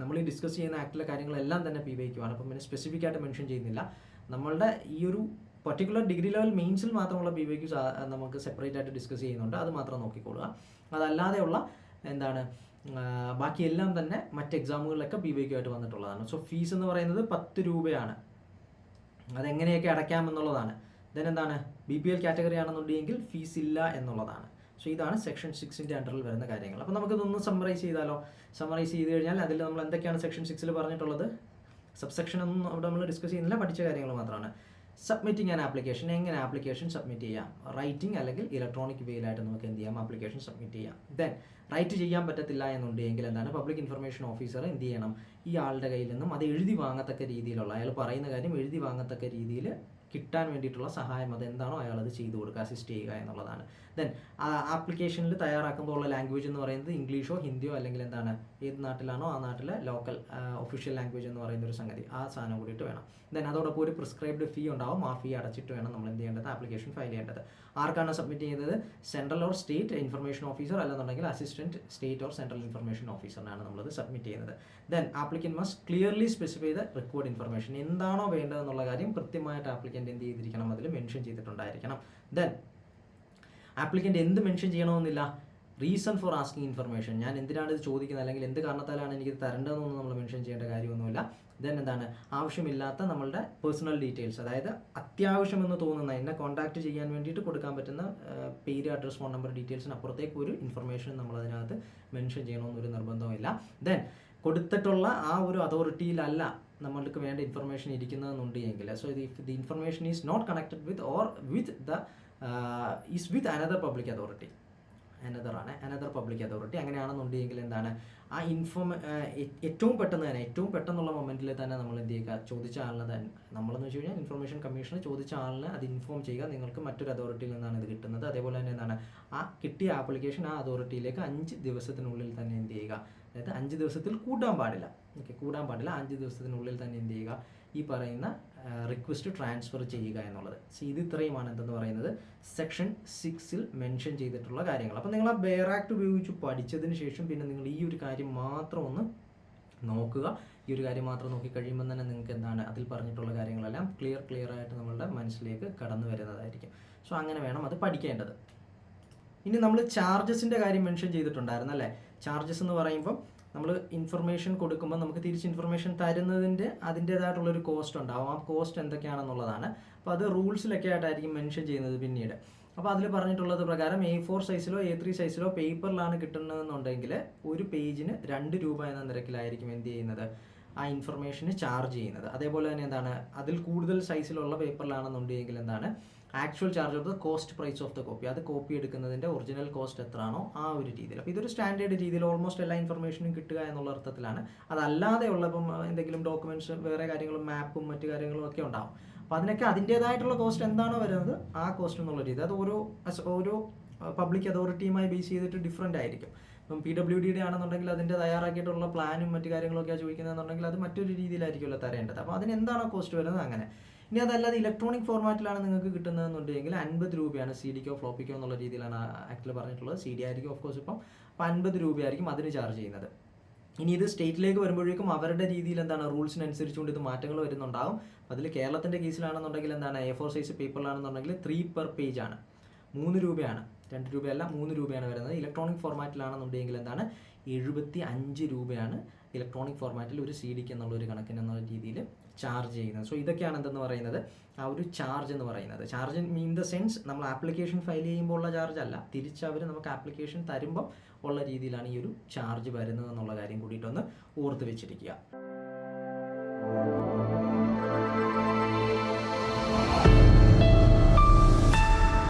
നമ്മൾ ഈ ഡിസ്കസ് ചെയ്യുന്ന ആക്ടിലെ കാര്യങ്ങളെല്ലാം തന്നെ PYQ ആണ്. അപ്പം പിന്നെ സ്പെസിഫിക് ആയിട്ട് മെൻഷൻ ചെയ്യുന്നില്ല. നമ്മളുടെ ഈ ഒരു പർട്ടിക്കുലർ ഡിഗ്രി ലെവൽ മെയിൻസിൽ മാത്രമുള്ള PYQ നമുക്ക് സെപ്പറേറ്റ് ആയിട്ട് ഡിസ്കസ് ചെയ്യുന്നുണ്ട്, അത് മാത്രം നോക്കിക്കൊള്ളുക. അതല്ലാതെയുള്ള എന്താണ്, ബാക്കിയെല്ലാം തന്നെ മറ്റ് എക്സാമുകളിലൊക്കെ PYQ ആയിട്ട് വന്നിട്ടുള്ളതാണ്. സോ ഫീസ് എന്ന് പറയുന്നത് 10 രൂപയാണ്. അതെങ്ങനെയൊക്കെ അടയ്ക്കാമെന്നുള്ളതാണ്. ദെൻ എന്താണ്, BPL കാറ്റഗറി ആണെന്നുണ്ടെങ്കിൽ ഫീസ് ഇല്ല എന്നുള്ളതാണ്. സോ ഇതാണ് സെക്ഷൻ 6 അണ്ടറിൽ വരുന്ന കാര്യങ്ങൾ. അപ്പോൾ നമുക്കിതൊന്ന് സമ്മറൈസ് ചെയ്താലോ. സമ്മറൈസ് ചെയ്ത് കഴിഞ്ഞാൽ അതിൽ നമ്മൾ എന്തൊക്കെയാണ് സെക്ഷൻ 6 പറഞ്ഞിട്ടുള്ളത്, സബ്സെക്ഷൻ ഒന്നും അവിടെ നമ്മൾ ഡിസ്കസ് ചെയ്യുന്നില്ല, പഠിച്ച കാര്യങ്ങൾ മാത്രമാണ്. സബ്മിറ്റിംഗ് ആൻ ആപ്ലിക്കേഷൻ, എങ്ങനെ ആപ്ലിക്കേഷൻ സബ്മിറ്റ് ചെയ്യാം, റൈറ്റിംഗ് അല്ലെങ്കിൽ ഇലക്ട്രോണിക് വേയിലായിട്ട് നമുക്ക് എന്ത് ചെയ്യാം, ആപ്ലിക്കേഷൻ സബ്മിറ്റ് ചെയ്യാം. ദെൻ റൈറ്റ് ചെയ്യാൻ പറ്റത്തില്ല എന്നുണ്ടെങ്കിൽ എന്താണ്, പബ്ലിക് ഇൻഫർമേഷൻ ഓഫീസർ എന്ത് ചെയ്യണം, ഈ ആളുടെ കയ്യിൽ നിന്നും അത് എഴുതി വാങ്ങത്തക്ക രീതിയിലുള്ള, അയാൾ പറയുന്ന കാര്യം എഴുതി വാങ്ങത്തക്ക രീതിയിൽ കിട്ടാൻ വേണ്ടിയിട്ടുള്ള സഹായം അതെന്താണോ അയാൾ അത് ചെയ്തു കൊടുക്കുക, അസിസ്റ്റ് ചെയ്യുക എന്നുള്ളതാണ്. ദെൻ ആപ്ലിക്കേഷനിൽ തയ്യാറാക്കുമ്പോൾ ഉള്ള ലാംഗ്വേജ് എന്ന് പറയുന്നത് ഇംഗ്ലീഷോ ഹിന്ദിയോ അല്ലെങ്കിൽ എന്താണ് ഏത് നാട്ടിലാണോ ആ നാട്ടിലെ ലോക്കൽ ഒഫീഷ്യൽ ലാംഗ്വേജ് എന്ന് പറയുന്ന ഒരു സംഗതി, ആ സാധനം കൂടിയിട്ട് വേണം. ദെൻ അതോടൊപ്പം ഒരു പ്രിസ്ക്രൈബ്ഡ് ഫീ ഉണ്ടാവും. ആ ഫീ അടച്ചിട്ട് വേണം നമ്മൾ എന്ത് ചെയ്യേണ്ടത്, ആപ്ലിക്കേഷൻ ഫയൽ ചെയ്യേണ്ടത്. ആർക്കാണ് സബ്മിറ്റ് ചെയ്യുന്നത്? Central or state information officer, അല്ലെന്നുണ്ടെങ്കിൽ assistant state or central information ഓഫീസറിനാണ് നമ്മളത് സബ്മിറ്റ് ചെയ്യുന്നത്. Then applicant must clearly specify the required information. എന്താണോ വേണ്ടതെന്നുള്ള കാര്യം കൃത്യമായിട്ട് ആപ്ലിക്കൻറ്റ് എന്ത് ചെയ്തിരിക്കണം, അതിൽ മെൻഷൻ ചെയ്തിട്ടുണ്ടായിരിക്കണം. ദെൻ ആപ്ലിക്കൻറ്റ് എന്ത് മെൻഷൻ ചെയ്യണമെന്നില്ല, റീസൺ ഫോർ ആസ്കിങ് ഇൻഫർമേഷൻ, ഞാൻ എന്തിനാണ് ഇത് ചോദിക്കുന്നത് അല്ലെങ്കിൽ എന്ത് കാരണത്താലാണ് എനിക്ക് തരേണ്ടതെന്നൊന്നും നമ്മൾ മെൻഷൻ ചെയ്യേണ്ട കാര്യമൊന്നുമില്ല. ദെൻ എന്താണ്, ആവശ്യമില്ലാത്ത നമ്മളുടെ പേഴ്സണൽ ഡീറ്റെയിൽസ്, അതായത് അത്യാവശ്യമെന്ന് തോന്നുന്ന എന്നെ കോൺടാക്ട് ചെയ്യാൻ വേണ്ടിയിട്ട് കൊടുക്കാൻ പറ്റുന്ന പേര്, അഡ്രസ്, ഫോൺ നമ്പർ ഡീറ്റെയിൽസിന് അപ്പുറത്തേക്ക് ഒരു ഇൻഫർമേഷൻ നമ്മൾ അതിനകത്ത് മെൻഷൻ ചെയ്യണമെന്നൊരു നിർബന്ധമില്ല. ദെൻ കൊടുത്തിട്ടുള്ള ആ ഒരു അതോറിറ്റിയിലല്ല നമ്മൾക്ക് വേണ്ട ഇൻഫർമേഷൻ ഇരിക്കുന്നതെന്നുണ്ട് എങ്കിൽ, so the information is not connected with or with another public authority, another public authority അങ്ങനെയാണെന്നുണ്ടെങ്കിൽ എന്താണ്, ആ ഏറ്റവും പെട്ടെന്നുള്ള മൊമെൻറ്റിൽ തന്നെ നമ്മൾ എന്ത് ചെയ്യുക, ചോദിച്ച ആളിനെ തന്നെ നമ്മളെന്ന് വെച്ച് കഴിഞ്ഞാൽ ഇൻഫർമേഷൻ കമ്മീഷന് ചോദിച്ച ആളിനെ അത് ഇൻഫോം ചെയ്യുക, നിങ്ങൾക്ക് മറ്റൊരു അതോറിറ്റിയിൽ നിന്നാണ് ഇത് കിട്ടുന്നത്. അതേപോലെ തന്നെ എന്താണ്, ആ കിട്ടിയ ആപ്ലിക്കേഷൻ ആ അതോറിറ്റിയിലേക്ക് 5 ദിവസത്തിനുള്ളിൽ തന്നെ എന്ത് ചെയ്യുക, അതായത് 5 ദിവസത്തിൽ കൂടാൻ പാടില്ല, 5 ദിവസത്തിനുള്ളിൽ തന്നെ എന്ത് ചെയ്യുക, ഈ പറയുന്ന റിക്വസ്റ്റ് ട്രാൻസ്ഫർ ചെയ്യുക എന്നുള്ളത്. സോ ഇത് ഇത്രയുമാണ് എന്തെന്ന് പറയുന്നത് സെക്ഷൻ 6-ൽ മെൻഷൻ ചെയ്തിട്ടുള്ള കാര്യങ്ങൾ. അപ്പോൾ നിങ്ങൾ ആ ബെയർ ആക്ട് ഉപയോഗിച്ച് പഠിച്ചതിന് ശേഷം പിന്നെ നിങ്ങൾ ഈ ഒരു കാര്യം മാത്രം ഒന്ന് നോക്കുക. ഈ ഒരു കാര്യം മാത്രം നോക്കിക്കഴിയുമ്പോൾ തന്നെ നിങ്ങൾക്ക് എന്താണ് അതിൽ പറഞ്ഞിട്ടുള്ള കാര്യങ്ങളെല്ലാം ക്ലിയർ ആയിട്ട് നമ്മളുടെ മനസ്സിലേക്ക് കടന്നു വരുന്നതായിരിക്കും. സോ അങ്ങനെ വേണം അത് പഠിക്കേണ്ടത്. ഇനി നമ്മൾ ചാർജസിൻ്റെ കാര്യം മെൻഷൻ ചെയ്തിട്ടുണ്ടായിരുന്നു അല്ലേ. ചാർജസ് എന്ന് പറയുമ്പോൾ നമ്മൾ ഇൻഫർമേഷൻ കൊടുക്കുമ്പോൾ നമുക്ക് തിരിച്ച് ഇൻഫർമേഷൻ തരുന്നതിൻ്റെ അതിൻ്റേതായിട്ടുള്ളൊരു കോസ്റ്റ് ഉണ്ടാവും. ആ കോസ്റ്റ് എന്തൊക്കെയാണെന്നുള്ളതാണ്. അപ്പോൾ അത് റൂൾസിലൊക്കെ ആയിട്ടായിരിക്കും മെൻഷൻ ചെയ്യുന്നത് പിന്നീട്. അപ്പോൾ അതിൽ പറഞ്ഞിട്ടുള്ളത് പ്രകാരം A4 സൈസിലോ A3 സൈസിലോ പേപ്പറിലാണ് കിട്ടുന്നതെന്നുണ്ടെങ്കിൽ ഒരു പേജിന് 2 രൂപ എന്ന നിരക്കിലായിരിക്കും എന്ത് ചെയ്യുന്നത്, ആ ഇൻഫർമേഷന് ചാർജ് ചെയ്യുന്നത്. അതേപോലെ തന്നെ എന്താണ്, അതിൽ കൂടുതൽ സൈസിലുള്ള പേപ്പറിലാണെന്നുണ്ടെങ്കിൽ എന്താണ്, actual charge of the cost price of the copy, അത് കോപ്പി എടുക്കുന്നതിൻ്റെ ഒറിജിനൽ കോസ്റ്റ് എത്രയാണോ ആ ഒരു രീതിയിൽ. അപ്പോൾ ഇതൊരു സ്റ്റാൻഡേർഡ് രീതിയിൽ ഓൾമോസ്റ്റ് എല്ലാ ഇൻഫർമേഷനും കിട്ടുക എന്നുള്ള അർത്ഥത്തിലാണ്. അതല്ലാതെ ഉള്ളപ്പം എന്തെങ്കിലും ഡോക്യുമെൻറ്റ്സ്, വേറെ കാര്യങ്ങളും മാപ്പും മറ്റു കാര്യങ്ങളും ഒക്കെ ഉണ്ടാവും. അപ്പോൾ അതിനൊക്കെ അതിൻ്റേതായിട്ടുള്ള കോസ്റ്റ് എന്താണോ വരുന്നത് ആ കോസ്റ്റ് എന്നുള്ള രീതി അത് ഓരോ പബ്ലിക് അതോറിറ്റിയുമായി ബേസ് ചെയ്തിട്ട് ഡിഫറൻ്റ് ആയിരിക്കും. ഇപ്പം PWDയുടെ ആണെന്നുണ്ടെങ്കിൽ അതിൻ്റെ തയ്യാറാക്കിയിട്ടുള്ള പ്ലാനും മറ്റു കാര്യങ്ങളൊക്കെയാണ് ചോദിക്കുന്നതെന്നുണ്ടെങ്കിൽ അത് മറ്റൊരു രീതിയിലായിരിക്കുമല്ലോ തരേണ്ടത്. അപ്പോൾ അതിന് എന്താണോ കോസ്റ്റ് വരുന്നത് അങ്ങനെ. ഇനി അതല്ലാതെ ഇലക്ട്രോണിക് ഫോർമാറ്റിലാണ് നിങ്ങൾക്ക് കിട്ടുന്നതെന്നുണ്ടെങ്കിൽ 50 രൂപയാണ് CD-ക്കോ ഫ്ലോപ്പിക്കോ എന്നുള്ള രീതിയിലാണ് ആക്ടിൽ പറഞ്ഞിട്ടുള്ളത്. CD ആയിരിക്കും ഓഫ് കോഴ്സ് ഇപ്പം 50 രൂപയായിരിക്കും അതിന് ചാർജ് ചെയ്യുന്നത്. ഇനി ഇത് സ്റ്റേറ്റിലേക്ക് വരുമ്പോഴേക്കും അവരുടെ രീതിയിൽ എന്താണ് റൂൾസിനനുസരിച്ചുകൊണ്ട് ഇത് മാറ്റങ്ങൾ വരുന്നുണ്ടാകും. അതിൽ കേരളത്തിൻ്റെ കേസിലാണെന്നുണ്ടെങ്കിൽ എന്താണ് A4 സൈസ് പേപ്പറിലാണെന്നുണ്ടെങ്കിൽ 3 per page ആണ്, 3 രൂപയാണ്, 2 രൂപയല്ല 3 രൂപയാണ് വരുന്നത്. ഇലക്ട്രോണിക് ഫോർമാറ്റിലാണെന്നുണ്ടെങ്കിൽ എന്താണ് 75 രൂപയാണ് ഇലക്ട്രോണിക് ഫോർമാറ്റിൽ ഒരു CD-ക്ക് എന്നുള്ളൊരു കണക്കിന് എന്നുള്ള രീതിയിൽ ചാർജ് ചെയ്യുന്നത്. സോ ഇതൊക്കെയാണ് എന്തെന്ന് പറയുന്നത് ആ ഒരു ചാർജ് എന്ന് പറയുന്നത്. ചാർജ് മീൻ ദ സെൻസ് നമ്മൾ ആപ്ലിക്കേഷൻ ഫയൽ ചെയ്യുമ്പോൾ ഉള്ള ചാർജ് അല്ല, തിരിച്ച് അവർ നമുക്ക് ആപ്ലിക്കേഷൻ തരുമ്പോൾ ഉള്ള രീതിയിലാണ് ഈ ഒരു ചാർജ് വരുന്നത് എന്നുള്ള കാര്യം കൂടിയിട്ടൊന്ന് ഓർത്ത് വെച്ചിരിക്കുക.